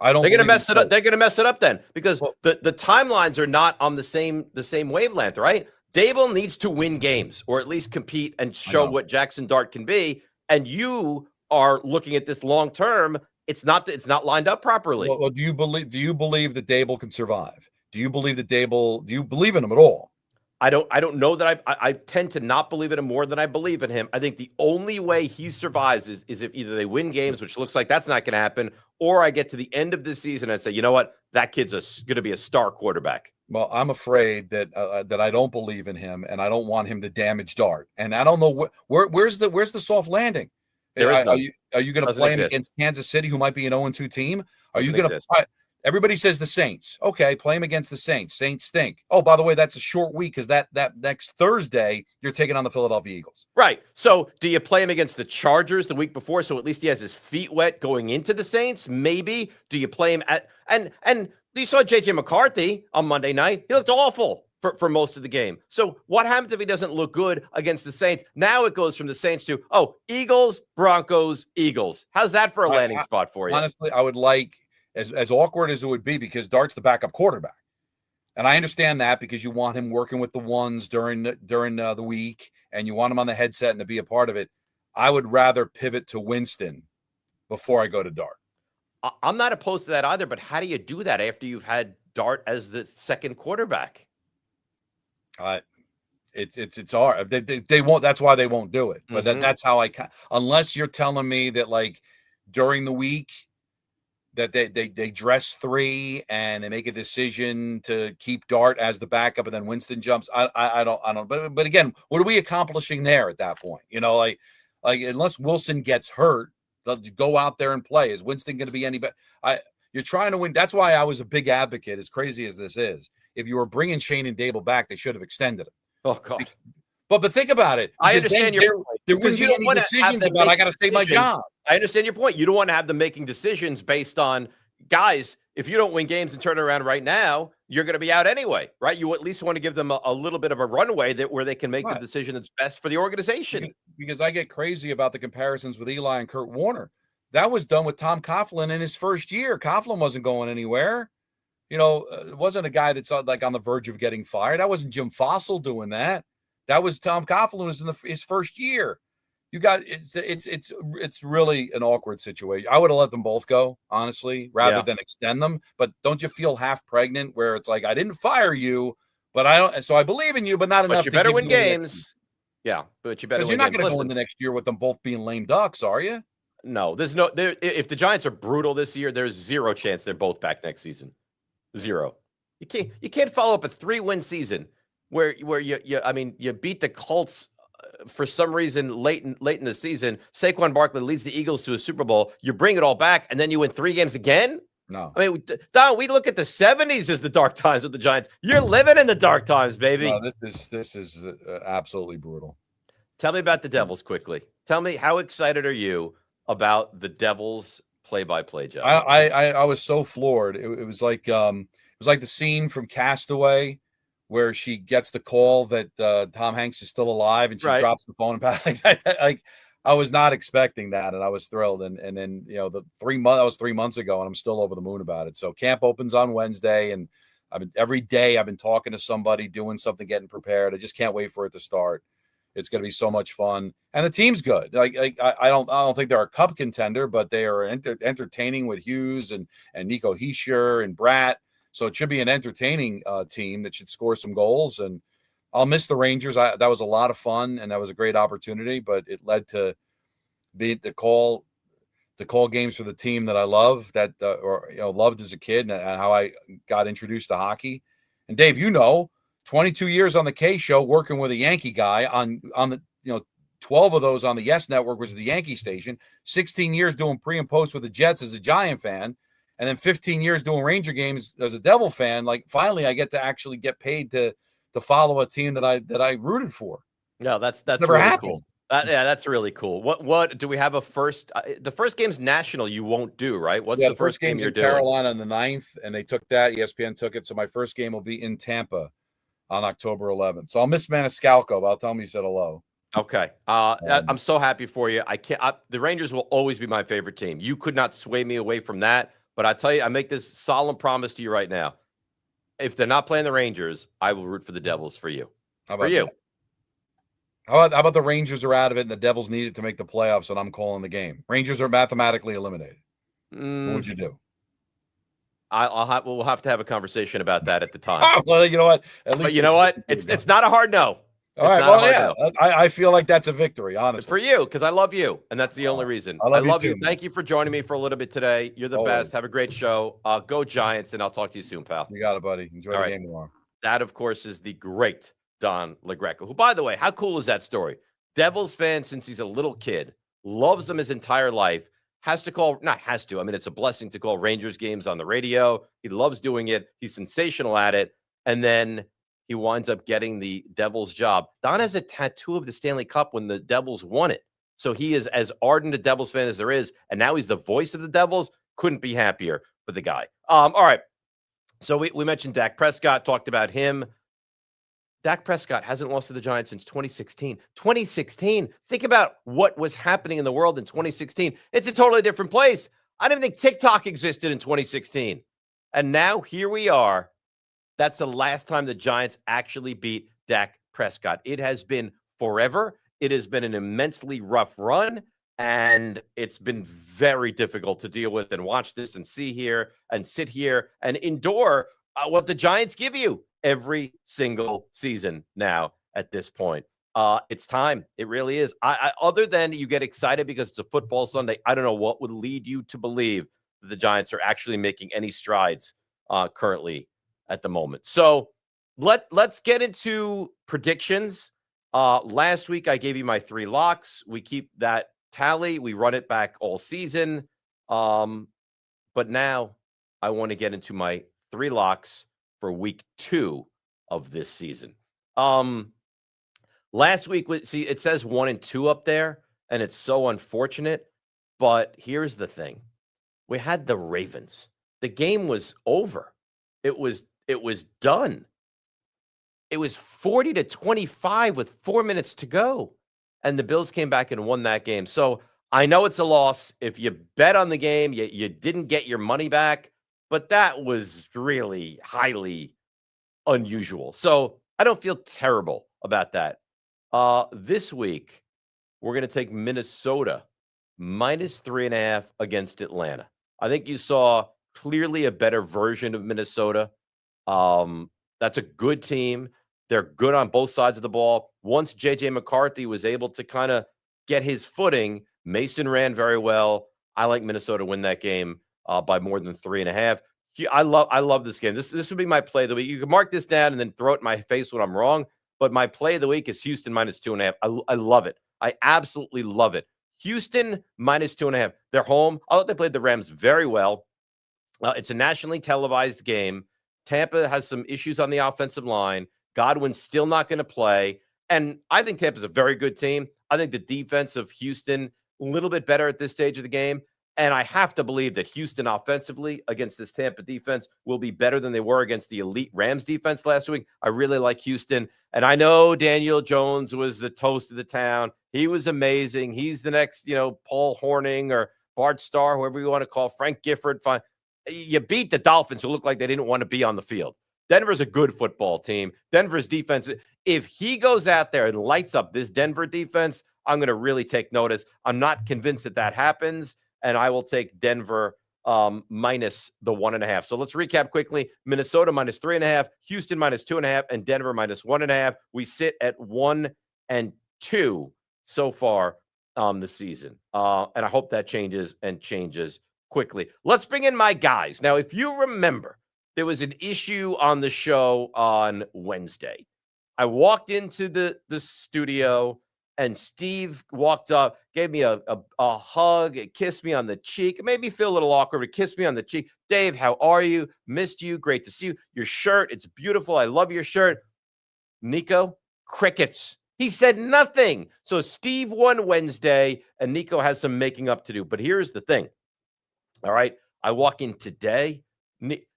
don't. They're going to mess it up. They're going to mess it up then because the timelines are not on the same wavelength, right? Dable needs to win games or at least compete and show what Jackson Dart can be. And you are looking at this long term. It's not lined up properly. Well, do you believe that Dable can survive? Do you believe in him at all? I don't know that I tend to not believe in him more than I believe in him. I think the only way he survives is if either they win games, which looks like that's not going to happen, or I get to the end of the season and say, you know what, that kid's going to be a star quarterback. Well, I'm afraid that I don't believe in him, and I don't want him to damage Dart. And I don't know where's the soft landing. Are you going to play him against Kansas City, who might be an 0-2 team? Are you going to? Everybody says the Saints. Okay, play him against the Saints. Saints stink. Oh, by the way, that's a short week because that next Thursday you're taking on the Philadelphia Eagles. Right. So do you play him against the Chargers the week before, so at least he has his feet wet going into the Saints? Maybe. Do you play him at and you saw JJ McCarthy on Monday night. He looked awful for most of the game. So what happens if he doesn't look good against the Saints? Now it goes from the Saints to Eagles, Broncos, Eagles. How's that for a landing spot for you? Honestly, I would like. As awkward as it would be, because Dart's the backup quarterback, and I understand that because you want him working with the ones during the week, and you want him on the headset and to be a part of it. I would rather pivot to Winston before I go to Dart. I'm not opposed to that either, but how do you do that after you've had Dart as the second quarterback? It's hard. They won't. That's why they won't do it. But that's how unless you're telling me that like during the week that they dress three and they make a decision to keep Dart as the backup and then Winston jumps. I don't. But again, what are we accomplishing there at that point? You know, like unless Wilson gets hurt, they'll go out there and play. Is Winston going to be any better? You're trying to win. That's why I was a big advocate, as crazy as this is. If you were bringing Shane and Dable back, they should have extended it. Oh, God. But think about it. I understand your point. There wouldn't be any decisions about I got to save my job. I understand your point. You don't want to have them making decisions based on, guys, if you don't win games and turn it around right now, you're going to be out anyway, right? You at least want to give them a little bit of a runway where they can make the decision that's best for the organization. Because I get crazy about the comparisons with Eli and Kurt Warner. That was done with Tom Coughlin in his first year. Coughlin wasn't going anywhere. You know, it wasn't a guy that's like on the verge of getting fired. That wasn't Jim Fossil doing that. That was Tom Coughlin was in his first year. You got it's really an awkward situation. I would have let them both go, honestly, rather than extend them. But don't you feel half pregnant where it's like I didn't fire you, but I don't. So I believe in you, but not enough. But you better win games. Yeah, but you better. Because you're not going to go in the next year with them both being lame ducks, are you? No, there's no. If the Giants are brutal this year, there's zero chance they're both back next season. Zero. You can't follow up a 3-win season where you beat the Colts for some reason late in the season. Saquon Barkley leads the Eagles to a Super Bowl. You bring it all back, and then you win 3 games again. No, I mean, Don, we look at the 70s as the dark times with the Giants. You're living in the dark times, baby. No, this is absolutely brutal. Tell me about the Devils quickly. Tell me, how excited are you about the Devils play-by-play job? I was so floored. It was like the scene from Castaway where she gets the call that Tom Hanks is still alive and she drops the phone and like I was not expecting that, and I was thrilled. And then that was 3 months ago, and I'm still over the moon about it. So camp opens on Wednesday, and every day I've been talking to somebody, doing something, getting prepared. I just can't wait for it to start. It's going to be so much fun, and the team's good. I don't think they're a cup contender, but they are entertaining with Hughes and Nico Hischier and Bratt. So it should be an entertaining team that should score some goals. And I'll miss the Rangers. That was a lot of fun, and that was a great opportunity. But it led to the call games for the team that I love, that loved as a kid, and how I got introduced to hockey. And Dave, 22 years on the K show working with a Yankee guy on the 12 of those on the Yes Network was the Yankee station, 16 years doing pre and post with the Jets as a Giant fan, and then 15 years doing Ranger games as a Devil fan. Like finally I get to actually get paid to follow a team that I rooted for. No, that's never really happened. Cool. That's really cool. What do we have a first? The first game's national. You won't do, right? What's the first game you're doing? Carolina on the 9th, and they took that. ESPN took it. So my first game will be in Tampa on October 11th. So I'll miss Maniscalco, but I'll tell him he said hello. Okay. I'm so happy for you. The Rangers will always be my favorite team. You could not sway me away from that. But I tell you, I make this solemn promise to you right now. If they're not playing the Rangers, I will root for the Devils for you. How about you? How about the Rangers are out of it and the Devils need it to make the playoffs, and I'm calling the game? Rangers are mathematically eliminated. What would you do? We'll have to have a conversation about that at the time. Well, you know what? It's not a hard no. All right. Well, yeah. I feel like that's a victory, honestly. It's for you, because I love you, and that's the only reason. I love you. Thank you for joining me for a little bit today. You're the best. Have a great show. Go Giants, and I'll talk to you soon, pal. You got it, buddy. Enjoy the game tomorrow. That, of course, is the great Don LaGreca, who, by the way, how cool is that story? Devils fan since he's a little kid, loves them his entire life, it's a blessing to call Rangers games on the radio. He loves doing it. He's sensational at it. And then he winds up getting the Devils job. Don has a tattoo of the Stanley Cup when the Devils won it. So he is as ardent a Devils fan as there is. And now he's the voice of the Devils. Couldn't be happier for the guy. All right. So we mentioned Dak Prescott, talked about him. Dak Prescott hasn't lost to the Giants since 2016. 2016. Think about what was happening in the world in 2016. It's a totally different place. I didn't even think TikTok existed in 2016. And now here we are. That's the last time the Giants actually beat Dak Prescott. It has been forever. It has been an immensely rough run, and it's been very difficult to deal with and watch this and see here and sit here and endure what the Giants give you every single season now at this point. It's time. It really is. I other than you get excited because it's a football Sunday, I don't know what would lead you to believe that the Giants are actually making any strides currently at the moment. So let's get into predictions. Last week I gave you my 3 locks. We keep that tally. We run it back all season. But now I want to get into my 3 locks for week 2 of this season. Last week, see, it says 1 and 2 up there, and it's so unfortunate. But here's the thing. We had the Ravens. The game was over. It was done. It was 40-25 with 4 minutes to go. And the Bills came back and won that game. So I know it's a loss. If you bet on the game, you didn't get your money back. But that was really highly unusual. So I don't feel terrible about that. This week, we're going to take Minnesota -3.5 against Atlanta. I think you saw clearly a better version of Minnesota. That's a good team. They're good on both sides of the ball. Once J.J. McCarthy was able to kind of get his footing, Mason ran very well. I like Minnesota to win that game by more than 3.5. I love this game. This would be my play of the week. You can mark this down and then throw it in my face when I'm wrong. But my play of the week is Houston -2.5. I love it. I absolutely love it. Houston -2.5. They're home. I thought they played the Rams very well. It's a nationally televised game. Tampa has some issues on the offensive line. Godwin's still not going to play. And I think Tampa's a very good team. I think the defense of Houston, a little bit better at this stage of the game. And I have to believe that Houston offensively against this Tampa defense will be better than they were against the elite Rams defense last week. I really like Houston. And I know Daniel Jones was the toast of the town. He was amazing. He's the next, Paul Hornung or Bart Starr, whoever you want to call, Frank Gifford. Fine. You beat the Dolphins, who looked like they didn't want to be on the field. Denver's a good football team. Denver's defense, if he goes out there and lights up this Denver defense, I'm going to really take notice. I'm not convinced that happens. And I will take Denver minus the 1.5. So let's recap quickly. Minnesota -3.5, Houston -2.5, and Denver -1.5. We sit at 1 and 2 so far this season. And I hope that changes quickly. Let's bring in my guys. Now, if you remember, there was an issue on the show on Wednesday. I walked into the studio, and Steve walked up, gave me a hug, kissed me on the cheek. It made me feel a little awkward, but kissed me on the cheek. Dave, how are you? Missed you. Great to see you. Your shirt, it's beautiful. I love your shirt. Nico, crickets. He said nothing. So Steve won Wednesday, and Nico has some making up to do. But here's the thing. All right. I walk in today.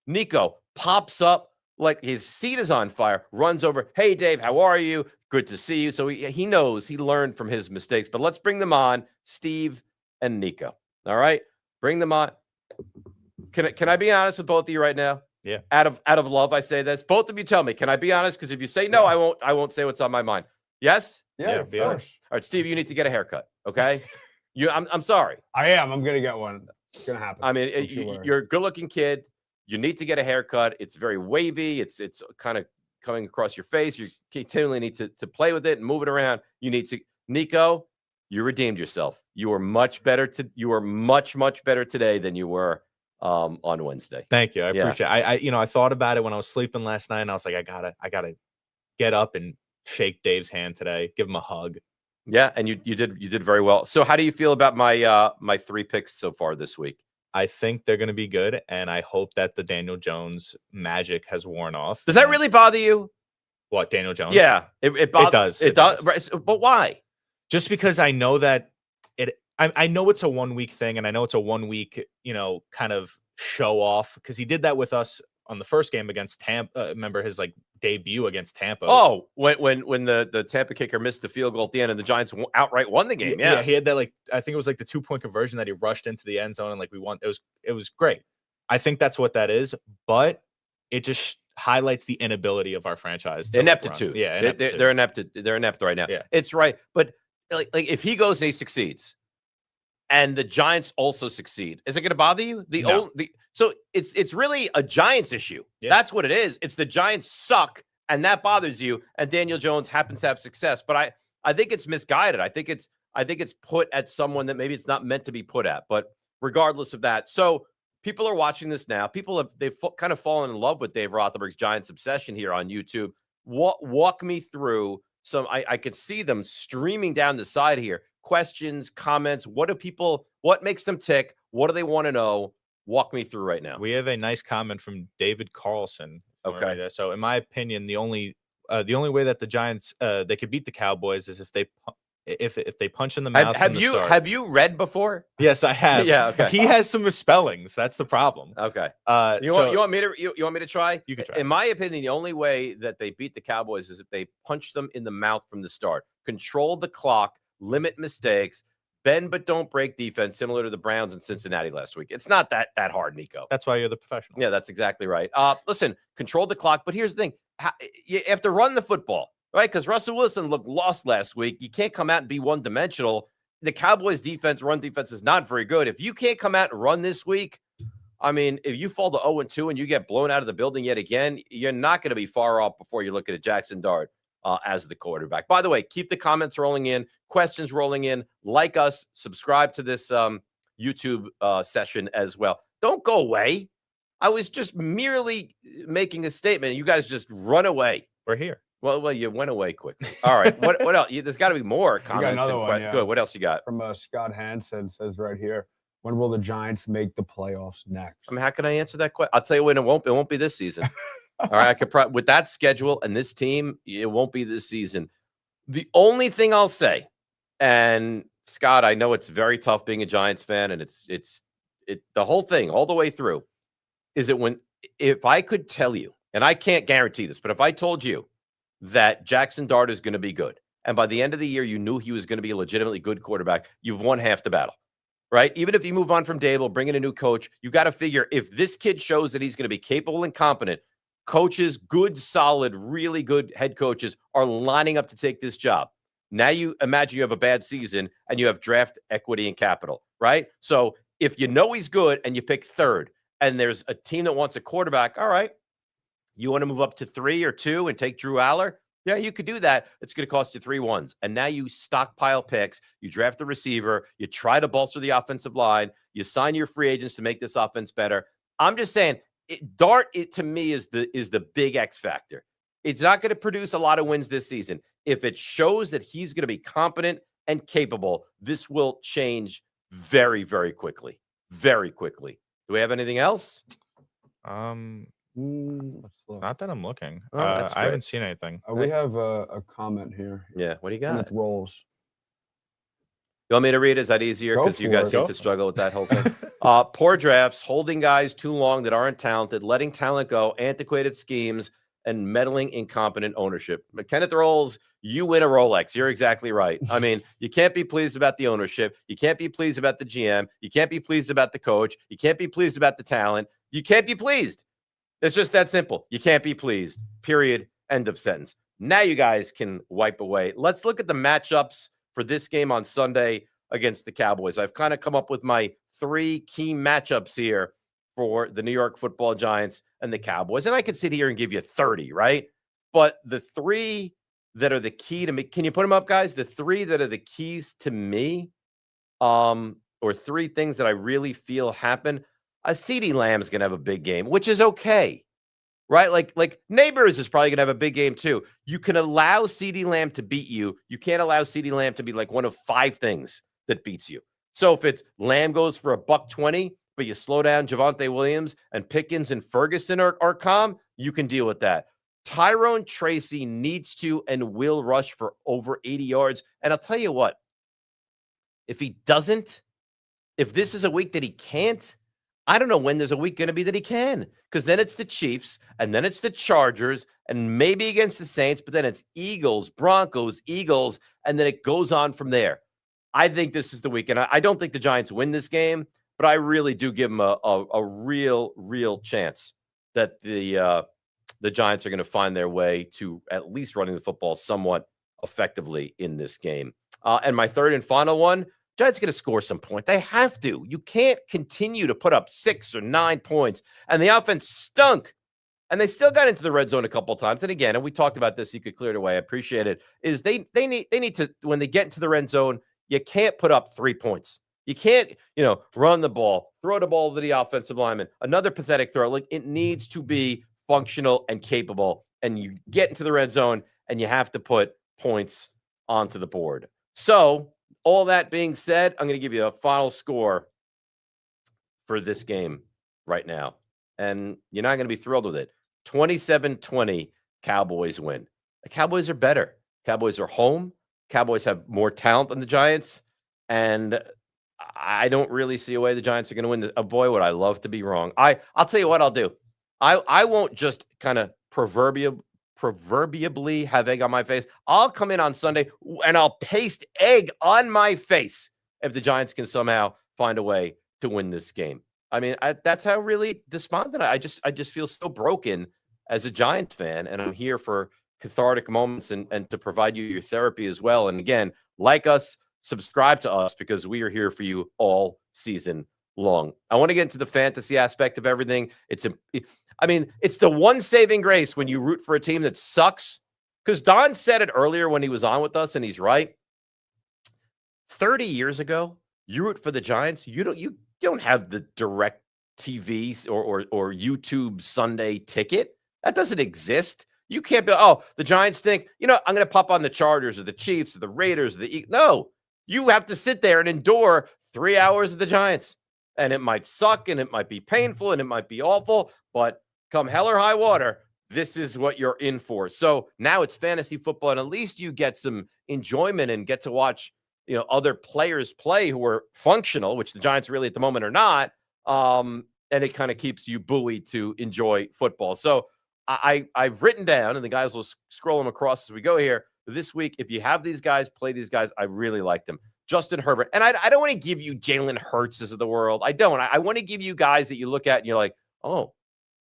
Nico pops up like his seat is on fire, runs over. Hey, Dave, how are you? Good to see you. So he knows, he learned from his mistakes. But let's bring them on, Steve and Nico. All right, bring them on. Can I be honest with both of you right now? Yeah. Out of love, I say this. Both of you tell me. Can I be honest? Because if you say no, yeah. I won't say what's on my mind. Yes. Yeah, of course. All right, Steve, you need to get a haircut. Okay. I'm sorry. I am. I'm gonna get one. It's gonna happen. I mean, you're a good-looking kid. You need to get a haircut. It's very wavy. It's kind of coming across your face. You continually need to play with it and move it around. You need to, Nico, you redeemed yourself. You are much better. You are much better today than you were on Wednesday. Thank you. I appreciate it. I thought about it when I was sleeping last night, and I was like, I gotta get up and shake Dave's hand today, give him a hug. Yeah, and you did very well. So how do you feel about my 3 picks so far this week? I think they're going to be good, and I hope that the Daniel Jones magic has worn off. Does that really bother you? What, Daniel Jones? Yeah, it does. It does. Right. But why? Just because I know that I know it's a 1 week thing, and I know it's a 1 week, kind of show off, because he did that with us on the first game against Tampa. Remember his debut against Tampa? Oh, when the Tampa kicker missed the field goal at the end and the Giants outright won the game. Yeah, he had that I think it was the 2-point conversion that he rushed into the end zone and we won. It was great. I think that's what that is, but it just highlights the inability of our franchise. Ineptitude. Yeah, they're inept. They're inept right now. Yeah, it's right. But like if he goes and he succeeds, and the Giants also succeed, is it going to bother you? No. So it's really a Giants issue. Yeah. That's what it is. It's the Giants suck, and that bothers you. And Daniel Jones happens to have success, but I think it's misguided. I think it's put at someone that maybe it's not meant to be put at. But regardless of that, so people are watching this now. They've kind of fallen in love with Dave Rothenberg's Giants obsession here on YouTube. Walk me through some. I could see them streaming down the side here. Questions, comments. What makes them tick? What do they want to know? Walk me through right now. We have a nice comment from David Carlson. Okay. So in my opinion, the only way that the Giants they could beat the Cowboys is if they punch in the mouth. Have you read before? Yes, I have. Yeah. Okay. He has some misspellings. That's the problem. Okay. You So want me to try? You can try. In my opinion, the only way that they beat the Cowboys is if they punch them in the mouth from the start. Control the clock, limit mistakes, bend but don't break defense, similar to the Browns in Cincinnati last week. It's not that hard, Nico. That's why you're the professional. Yeah, that's exactly right. Listen, control the clock, but here's the thing. You have to run the football, right? Because Russell Wilson looked lost last week. You can't come out and be one-dimensional. The Cowboys' run defense is not very good. If you can't come out and run this week, I mean, if you fall to 0-2 and you get blown out of the building yet again, you're not going to be far off before you're looking at Jackson Dart as the quarterback. By the way, keep the comments rolling in, questions rolling in. Like us, subscribe to this YouTube session as well. Don't go away. I was just merely making a statement. You guys just run away. We're here. Well, you went away quickly. All right. What else? There's got to be more comments. another one, yeah. Good. What else you got? From Scott Hansen says right here, when will the Giants make the playoffs next? I mean, how can I answer that question? I'll tell you when it won't be this season. All right. I could with that schedule and this team, it won't be this season. The only thing I'll say, and Scott, I know it's very tough being a Giants fan, and it's the whole thing all the way through, is it if I could tell you, and I can't guarantee this, but if I told you that Jackson Dart is going to be good, and by the end of the year you knew he was going to be a legitimately good quarterback, you've won half the battle, right? Even if you move on from Dable, bring in a new coach, you got to figure if this kid shows that he's going to be capable and competent, coaches, good, solid, really good head coaches are lining up to take this job. Now you imagine you have a bad season and you have draft equity and capital, right? So if you know he's good and you pick third and there's a team that wants a quarterback, all right, you want to move up to 3 or 2 and take Drew Aller? Yeah, you could do that. It's going to cost you 3 1s. And now you stockpile picks. You draft a receiver. You try to bolster the offensive line. You sign your free agents to make this offense better. I'm just saying, Dart, to me, is the big X factor. It's not going to produce a lot of wins this season. If it shows that he's going to be competent and capable, this will change very, very quickly. Very quickly. Do we have anything else? Let's look. Not that I'm looking. Oh, that's I great. haven't seen anything. We have a comment here. Yeah. What do you And got? it rolls. You want me to read it? Is that easier? Go Because you for guys it. seem Go. to struggle with that whole thing. Poor drafts, holding guys too long that aren't talented, letting talent go, antiquated schemes, and meddling incompetent ownership. But Kenneth Rolls, you win a Rolex. You're exactly right. I mean, you can't be pleased about the ownership. You can't be pleased about the GM. You can't be pleased about the coach. You can't be pleased about the talent. You can't be pleased. It's just that simple. You can't be pleased. Period. End of sentence. Now you guys can wipe away. Let's look at the matchups for this game on Sunday against the Cowboys. I've kind of come up with my 3 key matchups here for the New York Football Giants and the Cowboys. And I could sit here and give you 30, right? But the 3 that are the key to me, can you put them up, guys? The 3 that are the keys to me, or 3 things that I really feel happen. CeeDee Lamb is going to have a big game, which is okay, right? Like Neighbors is probably going to have a big game too. You can allow CeeDee Lamb to beat you. You can't allow CeeDee Lamb to be like one of 5 things that beats you. So if it's Lamb goes for $120, but you slow down Javonte Williams and Pickens and Ferguson are calm, you can deal with that. Tyrone Tracy needs to and will rush for over 80 yards. And I'll tell you what, if he doesn't, if this is a week that he can't, I don't know when there's a week going to be that he can, because then it's the Chiefs and then it's the Chargers and maybe against the Saints, but then it's Eagles, Broncos, Eagles, and then it goes on from there. I think this is the week, and I don't think the Giants win this game, but I really do give them a real chance that the Giants are going to find their way to at least running the football somewhat effectively in this game. And my third and final one, Giants going to score some point. They have to. You can't continue to put up 6 or 9 points. And the offense stunk. And they still got into the red zone a couple of times. And again, and we talked about this, you could clear it away. I appreciate it. Is they need to, when they get into the red zone, you can't put up 3 points. You can't, run the ball, throw the ball to the offensive lineman, another pathetic throw. Like, it needs to be functional and capable. And you get into the red zone and you have to put points onto the board. So, all that being said, I'm going to give you a final score for this game right now. And you're not going to be thrilled with it. 27-20, Cowboys win. The Cowboys are better. Cowboys are home. Cowboys have more talent than the Giants. And I don't really see a way the Giants are going to win. Boy, would I love to be wrong. I'll tell you what I'll do. I won't just kind of proverbially have egg on my face. I'll come in on Sunday and I'll paste egg on my face if the Giants can somehow find a way to win this game. I mean, that's how really despondent I just feel so broken as a Giants fan, and I'm here for cathartic moments and to provide you your therapy as well. And again, like us, subscribe to us, because we are here for you all season long. I want to get into the fantasy aspect of everything. It's the one saving grace when you root for a team that sucks, because Don said it earlier when he was on with us, and he's right. 30 years ago, you root for the Giants, you don't have the direct TV or YouTube Sunday ticket. That doesn't exist. You can't be, the Giants think, I'm going to pop on the Chargers or the Chiefs or the Raiders or the Eagles. No, you have to sit there and endure 3 hours of the Giants. And it might suck and it might be painful and it might be awful, but come hell or high water, this is what you're in for. So now it's fantasy football, and at least you get some enjoyment and get to watch other players play who are functional, which the Giants really at the moment are not. And it kind of keeps you buoyed to enjoy football. So I've written down, and the guys will scroll them across as we go here this week. If you have these guys, play these guys. I really like them. Justin Herbert. And I don't want to give you Jalen Hurtses of the world. I don't. I want to give you guys that you look at and you're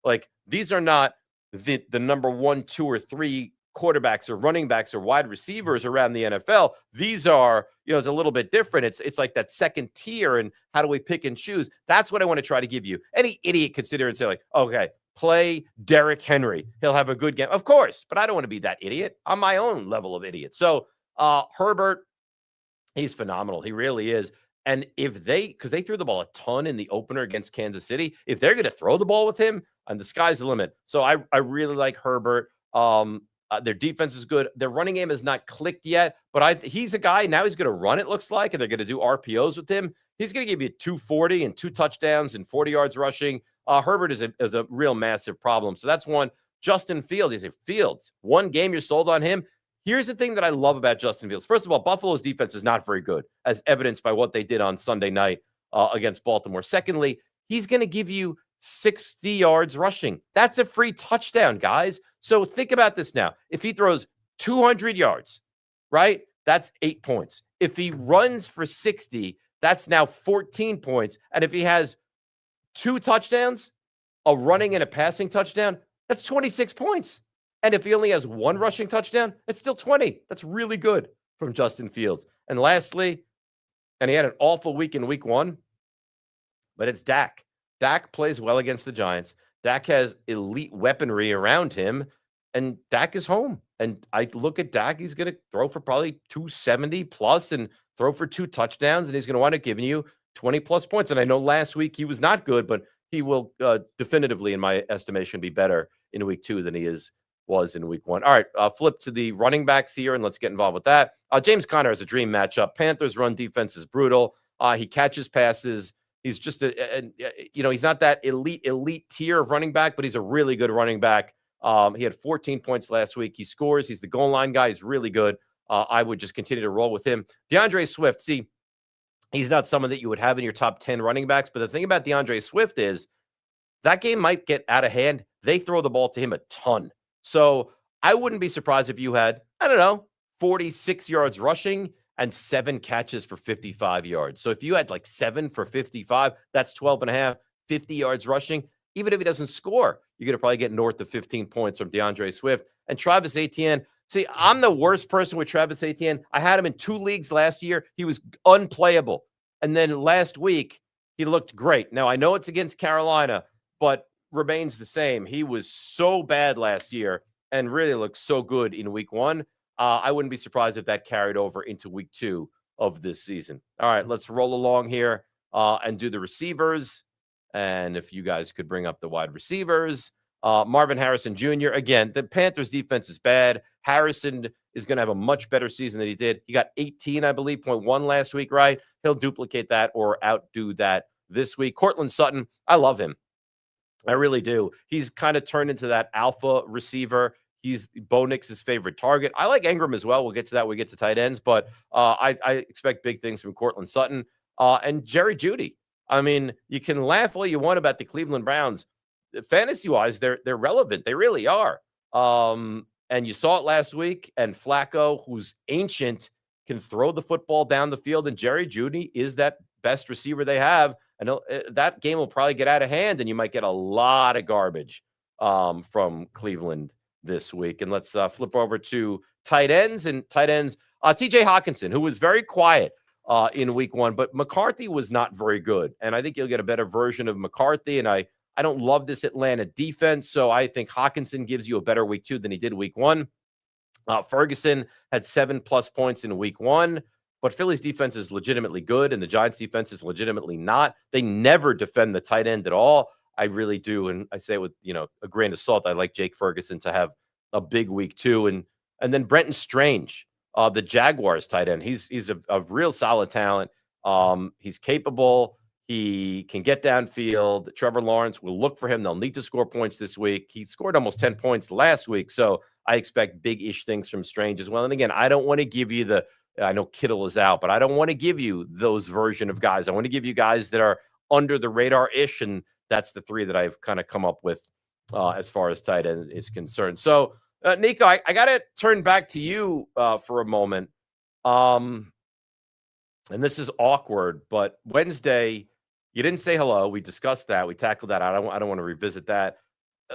like, these are not the number 1, 2, or 3 quarterbacks or running backs or wide receivers around the NFL. These are, it's a little bit different. It's like that second tier, and how do we pick and choose? That's what I want to try to give you. Any idiot could sit here and say, okay, play Derrick Henry. He'll have a good game. Of course, but I don't want to be that idiot. I'm my own level of idiot. So Herbert, he's phenomenal. He really is. And because they threw the ball a ton in the opener against Kansas City, if they're going to throw the ball with him, and the sky's the limit. So I really like Herbert. Their defense is good. Their running game has not clicked yet, but he's a guy, now he's going to run, it looks like, and they're going to do RPOs with him. He's going to give you 240 and 2 touchdowns and 40 yards rushing. Herbert is a real massive problem. So that's one. Justin Fields, he's a Fields. One game you're sold on him. Here's the thing that I love about Justin Fields. First of all, Buffalo's defense is not very good, as evidenced by what they did on Sunday night against Baltimore. Secondly, he's going to give you 60 yards rushing. That's a free touchdown, guys. So think about this now. If he throws 200 yards, right, that's 8 points. If he runs for 60, that's now 14 points. And if he has 2 touchdowns, a running and a passing touchdown, that's 26 points. And if he only has 1 rushing touchdown, it's still 20. That's really good from Justin Fields. And lastly, and he had an awful week in week 1, but it's Dak. Dak plays well against the Giants. Dak has elite weaponry around him, and Dak is home. And I look at Dak, he's going to throw for probably 270 plus and throw for 2 touchdowns, and he's going to wind up giving you 20 plus points. And I know last week he was not good, but he will definitively, in my estimation, be better in week 2 than he was in week 1. All right, flip to the running backs here, and let's get involved with that. James Conner is a dream matchup. Panthers' run defense is brutal. He catches passes. He's just he's not that elite tier of running back, but he's a really good running back. He had 14 points last week. He scores. He's the goal line guy. He's really good. I would just continue to roll with him. DeAndre Swift, see, he's not someone that you would have in your top 10 running backs, but the thing about DeAndre Swift is that game might get out of hand. They throw the ball to him a ton. So I wouldn't be surprised if you had, 46 yards rushing and 7 catches for 55 yards. So if you had 7 for 55, that's 12.5, 50 yards rushing. Even if he doesn't score, you're going to probably get north of 15 points from DeAndre Swift. And Travis Etienne, See, I'm the worst person with Travis Etienne. I had him in 2 leagues last year. He was unplayable. And then last week, he looked great. Now, I know it's against Carolina, but remains the same. He was so bad last year and really looked so good in week 1. I wouldn't be surprised if that carried over into week 2 of this season. All right, let's roll along here and do the receivers. And if you guys could bring up the wide receivers. Marvin Harrison Jr. Again, the Panthers defense is bad. Harrison is going to have a much better season than he did. He got 18, I believe, 0.1 last week, right? He'll duplicate that or outdo that this week. Cortland Sutton, I love him. I really do. He's kind of turned into that alpha receiver. He's Bo Nix's favorite target. I like Ingram as well. We'll get to that when we get to tight ends, but I expect big things from Cortland Sutton and Jerry Jeudy. I mean, you can laugh all you want about the Cleveland Browns. Fantasy-wise, they're relevant. They really are. And you saw it last week. And Flacco, who's ancient, can throw the football down the field. And Jerry Jeudy is that best receiver they have. And that game will probably get out of hand, and you might get a lot of garbage from Cleveland this week. And let's flip over to tight ends. And tight ends, T.J. Hawkinson, who was very quiet in week 1, but McCarthy was not very good. And I think you'll get a better version of McCarthy. And I don't love this Atlanta defense, so I think Hawkinson gives you a better week 2 than he did week 1. Ferguson had 7+ points in week 1, but Philly's defense is legitimately good, and the Giants' defense is legitimately not. They never defend the tight end at all. I really do, and I say it with a grain of salt. I like Jake Ferguson to have a big week 2, and then Brenton Strange, the Jaguars tight end. He's a real solid talent. He's capable. He can get downfield. Trevor Lawrence will look for him. They'll need to score points this week. He scored almost 10 points last week, so I expect big-ish things from Strange as well. And again, I don't want to give you I know Kittle is out, but I don't want to give you those version of guys. I want to give you guys that are under the radar-ish, and that's the 3 that I've kind of come up with as far as tight end is concerned. So, Nico, I got to turn back to you for a moment. And this is awkward, but Wednesday – you didn't say hello. We discussed that. We tackled that. I don't want to revisit that.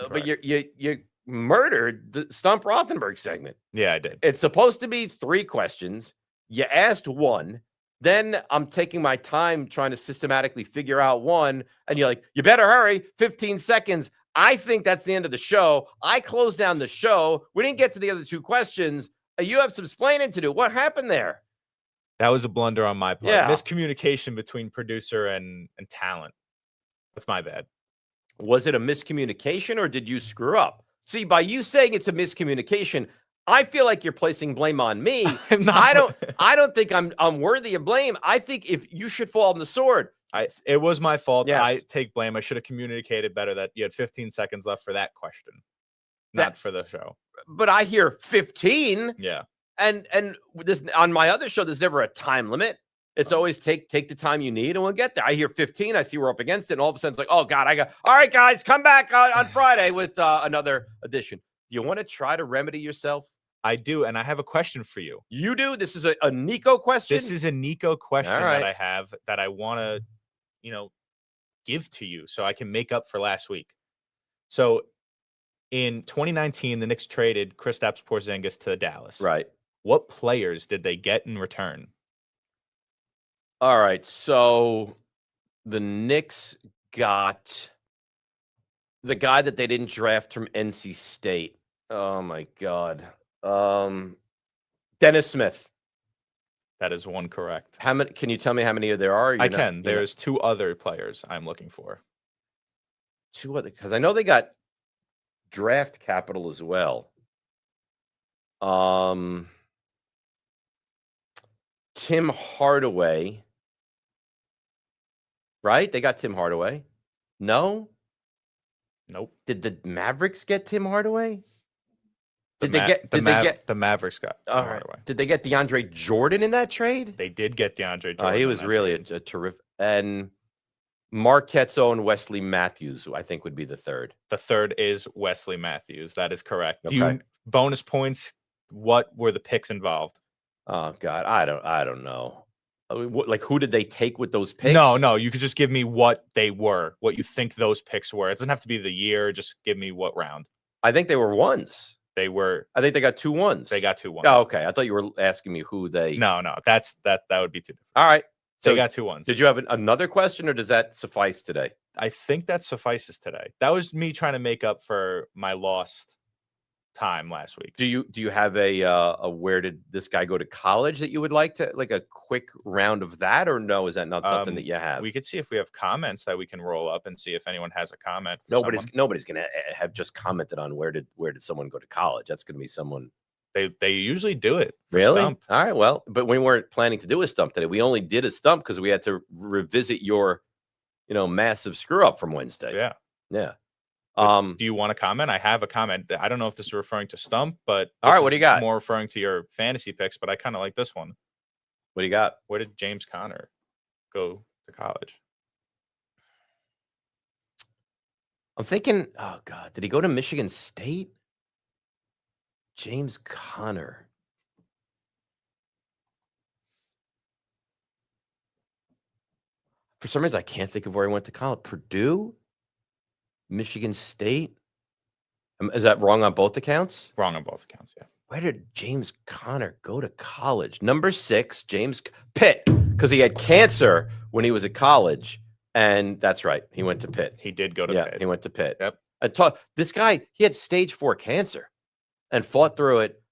But you murdered the Stump Rothenberg segment. Yeah, I did. It's supposed to be 3 questions. You asked 1. Then I'm taking my time trying to systematically figure out 1. And you're like, you better hurry. 15 seconds. I think that's the end of the show. I closed down the show. We didn't get to the other 2 questions. You have some explaining to do. What happened there? That was a blunder on my part. Yeah. Miscommunication between producer and talent. That's my bad. Was it a miscommunication or did you screw up? See, by you saying it's a miscommunication, I feel like you're placing blame on me. I don't think I'm worthy of blame. I think if you should fall on the sword. It was my fault. Yes. I take blame. I should have communicated better that you had 15 seconds left for that question, not for the show. But I hear 15. Yeah. And this on my other show, there's never a time limit. It's always take the time you need, and we'll get there. I hear 15. I see we're up against it, and all of a sudden it's like, oh God, all right, guys, come back on Friday with another edition. Do you want to try to remedy yourself? I do, and I have a question for you. You do? This is a Nico question? This is a Nico question right. that I have that I want to, give to you so I can make up for last week. So in 2019, the Knicks traded Kristaps Porzingis to Dallas. Right. What players did they get in return? All right. So the Knicks got the guy that they didn't draft from NC State. Oh, my God. Dennis Smith. That is one correct. How many? Can you tell me how many there are? I can. There's 2 other players I'm looking for. 2 other, because I know they got draft capital as well. Tim Hardaway, right? They got Tim Hardaway. No? Nope. Did the Mavericks get Tim Hardaway? The Mavericks got Tim Hardaway. Did they get DeAndre Jordan in that trade? They did get DeAndre Jordan. He was really a terrific. And Marquette's own Wesley Matthews, I think, would be the 3rd. The 3rd is Wesley Matthews. That is correct. Okay. Bonus points? What were the picks involved? Oh God, I don't know. I mean, like, who did they take with those picks? No. You could just give me what they were, what you think those picks were. It doesn't have to be the year. Just give me what round. I think they were 1s. They were. I think they got 2 1s. They got 2 1s. Oh, okay. I thought you were asking me who they. No. That would be too different. All right. They So got 2 1s. did you have another question, or does that suffice today? I think that suffices today. That was me trying to make up for my lost time last week. Do you have a where did this guy go to college that you would like to, like a quick round of that, or no? Is that not something that you have? We could see if we have comments that we can roll up and see if anyone has a comment. Nobody's gonna have just commented on where did someone go to college. That's gonna be someone. They usually do it. Really? Stump. All right. Well, but we weren't planning to do a stump today. We only did a stump because we had to revisit your, massive screw up from Wednesday. Yeah. Yeah. Do you want to comment? I have a comment. I don't know if this is referring to stump, but all right, what do you got? More referring to your fantasy picks, but I kind of like this one. What do you got? Where did James Conner go to college? I'm thinking, oh God, did he go to Michigan State? James Conner. For some reason, I can't think of where he went to college. Purdue? Michigan State? Is that wrong on both accounts? Wrong on both accounts, yeah. Where did James Conner go to college? Number 6, James Pitt, because he had cancer when he was at college. And that's right. He went to Pitt. He did go to Pitt. He went to Pitt. Yep. This guy, he had stage 4 cancer and fought through it,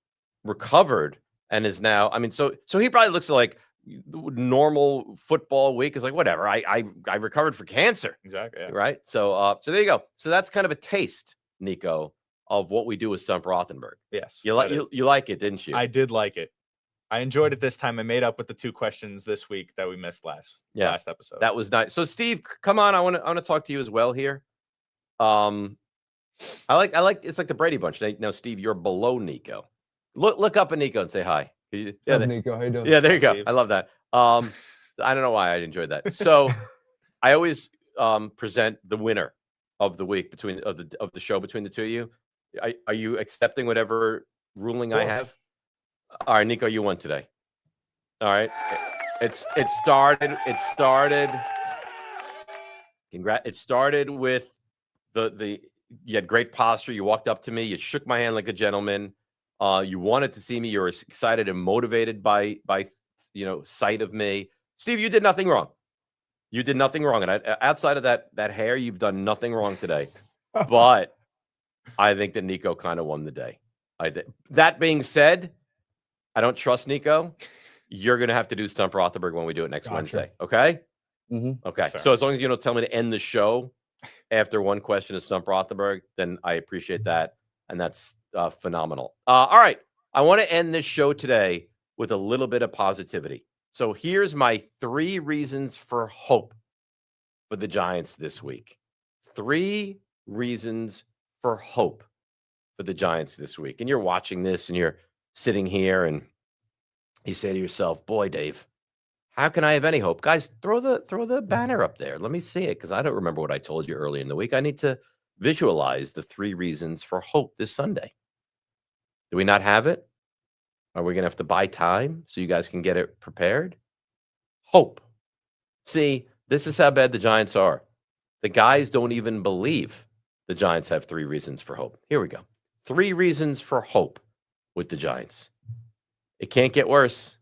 recovered, and is now, so he probably looks like normal football week is like, whatever. I recovered for cancer. Exactly. Yeah. Right. So there you go. So that's kind of a taste, Nico, of what we do with Stump Rothenberg. Yes. You like it, didn't you? I did like it. I enjoyed it this time. I made up with the 2 questions this week that we missed last episode. That was nice. So Steve, come on. I want to talk to you as well here. I like it's like the Brady Bunch. Now, Steve, you're below Nico. Look up at Nico and say hi. Yeah, Nico, how you doing? Yeah, there you go. Steve. I love that. I don't know why I enjoyed that. So I always present the winner of the week of the show between the two of you. Are you accepting whatever ruling I have? All right, Nico, you won today. All right. It started. It started with the you had great posture. You walked up to me. You shook my hand like a gentleman. You wanted to see me. You were excited and motivated by sight of me. Steve, you did nothing wrong. You did nothing wrong. And outside of that hair, you've done nothing wrong today. But I think that Nico kind of won the day. That being said, I don't trust Nico. You're going to have to do Stump Rothenberg when we do it next Wednesday. Okay? Mm-hmm. Okay. So as long as you don't tell me to end the show after one question is Stump Rothenberg, then I appreciate that. And that's phenomenal. All right. I want to end this show today with a little bit of positivity. So here's my 3 reasons for hope for the Giants this week. 3 reasons for hope for the Giants this week. And you're watching this and you're sitting here and you say to yourself, boy, Dave, how can I have any hope? Guys, throw the banner up there. Let me see it, because I don't remember what I told you earlier in the week. I need to visualize the 3 reasons for hope this Sunday. Do we not have it? Are we going to have to buy time so you guys can get it prepared? Hope. See, this is how bad the Giants are. The guys don't even believe the Giants have 3 reasons for hope. Here we go. 3 reasons for hope with the Giants. It can't get worse.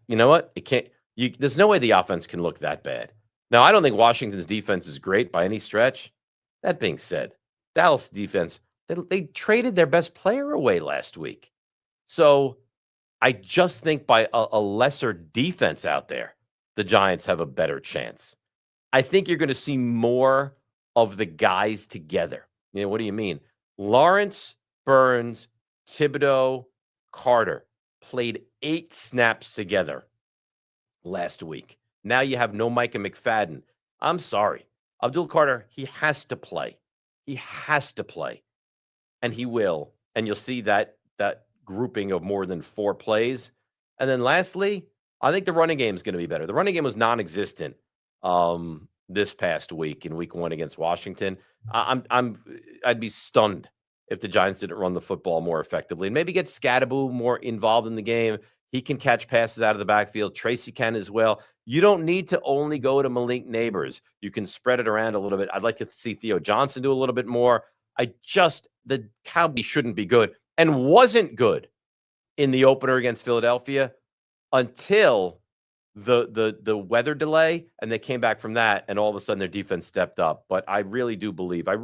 You know what? It can't. There's no way the offense can look that bad. Now, I don't think Washington's defense is great by any stretch. That being said, Dallas defense, they traded their best player away last week. So I just think by a lesser defense out there, the Giants have a better chance. I think you're going to see more of the guys together. What do you mean? Lawrence, Burns, Thibodeau, Carter played 8 snaps together last week. Now you have no Micah McFadden. I'm sorry. Abdul Carter, he has to play. He has to play. And he will. And you'll see that grouping of more than 4 plays. And then lastly, I think the running game is going to be better. The running game was non-existent this past week in week 1 against Washington. I'd be stunned if the Giants didn't run the football more effectively and maybe get Scatterbo more involved in the game. He can catch passes out of the backfield. Tracy can as well. You don't need to only go to Malik Neighbors. You can spread it around a little bit. I'd like to see Theo Johnson do a little bit more. The Cowboys shouldn't be good and wasn't good in the opener against Philadelphia until the weather delay, and they came back from that, and all of a sudden their defense stepped up. But I really do believe that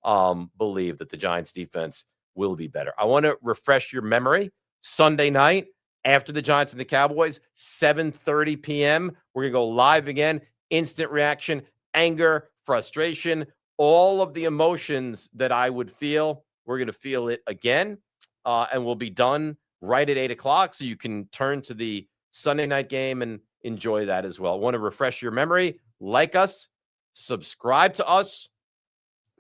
the Giants defense will be better. I want to refresh your memory. Sunday night after the Giants and the Cowboys, 7:30 p.m. We're going to go live again. Instant reaction, anger, frustration, all of the emotions that I would feel. We're going to feel it again, and we'll be done right at 8 o'clock, so you can turn to the Sunday night game and enjoy that as well. I want to refresh your memory. Like us, subscribe to us,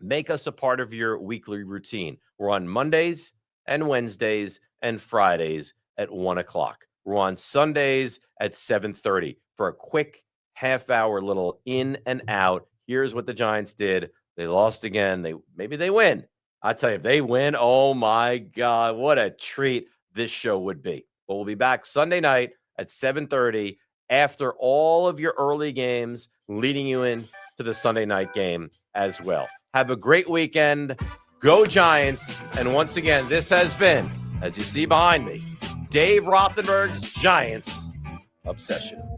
make us a part of your weekly routine. We're on Mondays and Wednesdays and Fridays at 1 o'clock. We're on Sundays at 7:30 for a quick half-hour little in and out. Here's what the Giants did. They lost again. Maybe they win. I tell you, if they win, oh my God, what a treat this show would be. But we'll be back Sunday night at 7:30 after all of your early games, leading you in to the Sunday night game as well. Have a great weekend. Go Giants. And once again, this has been, as you see behind me, Dave Rothenberg's Giants Obsession.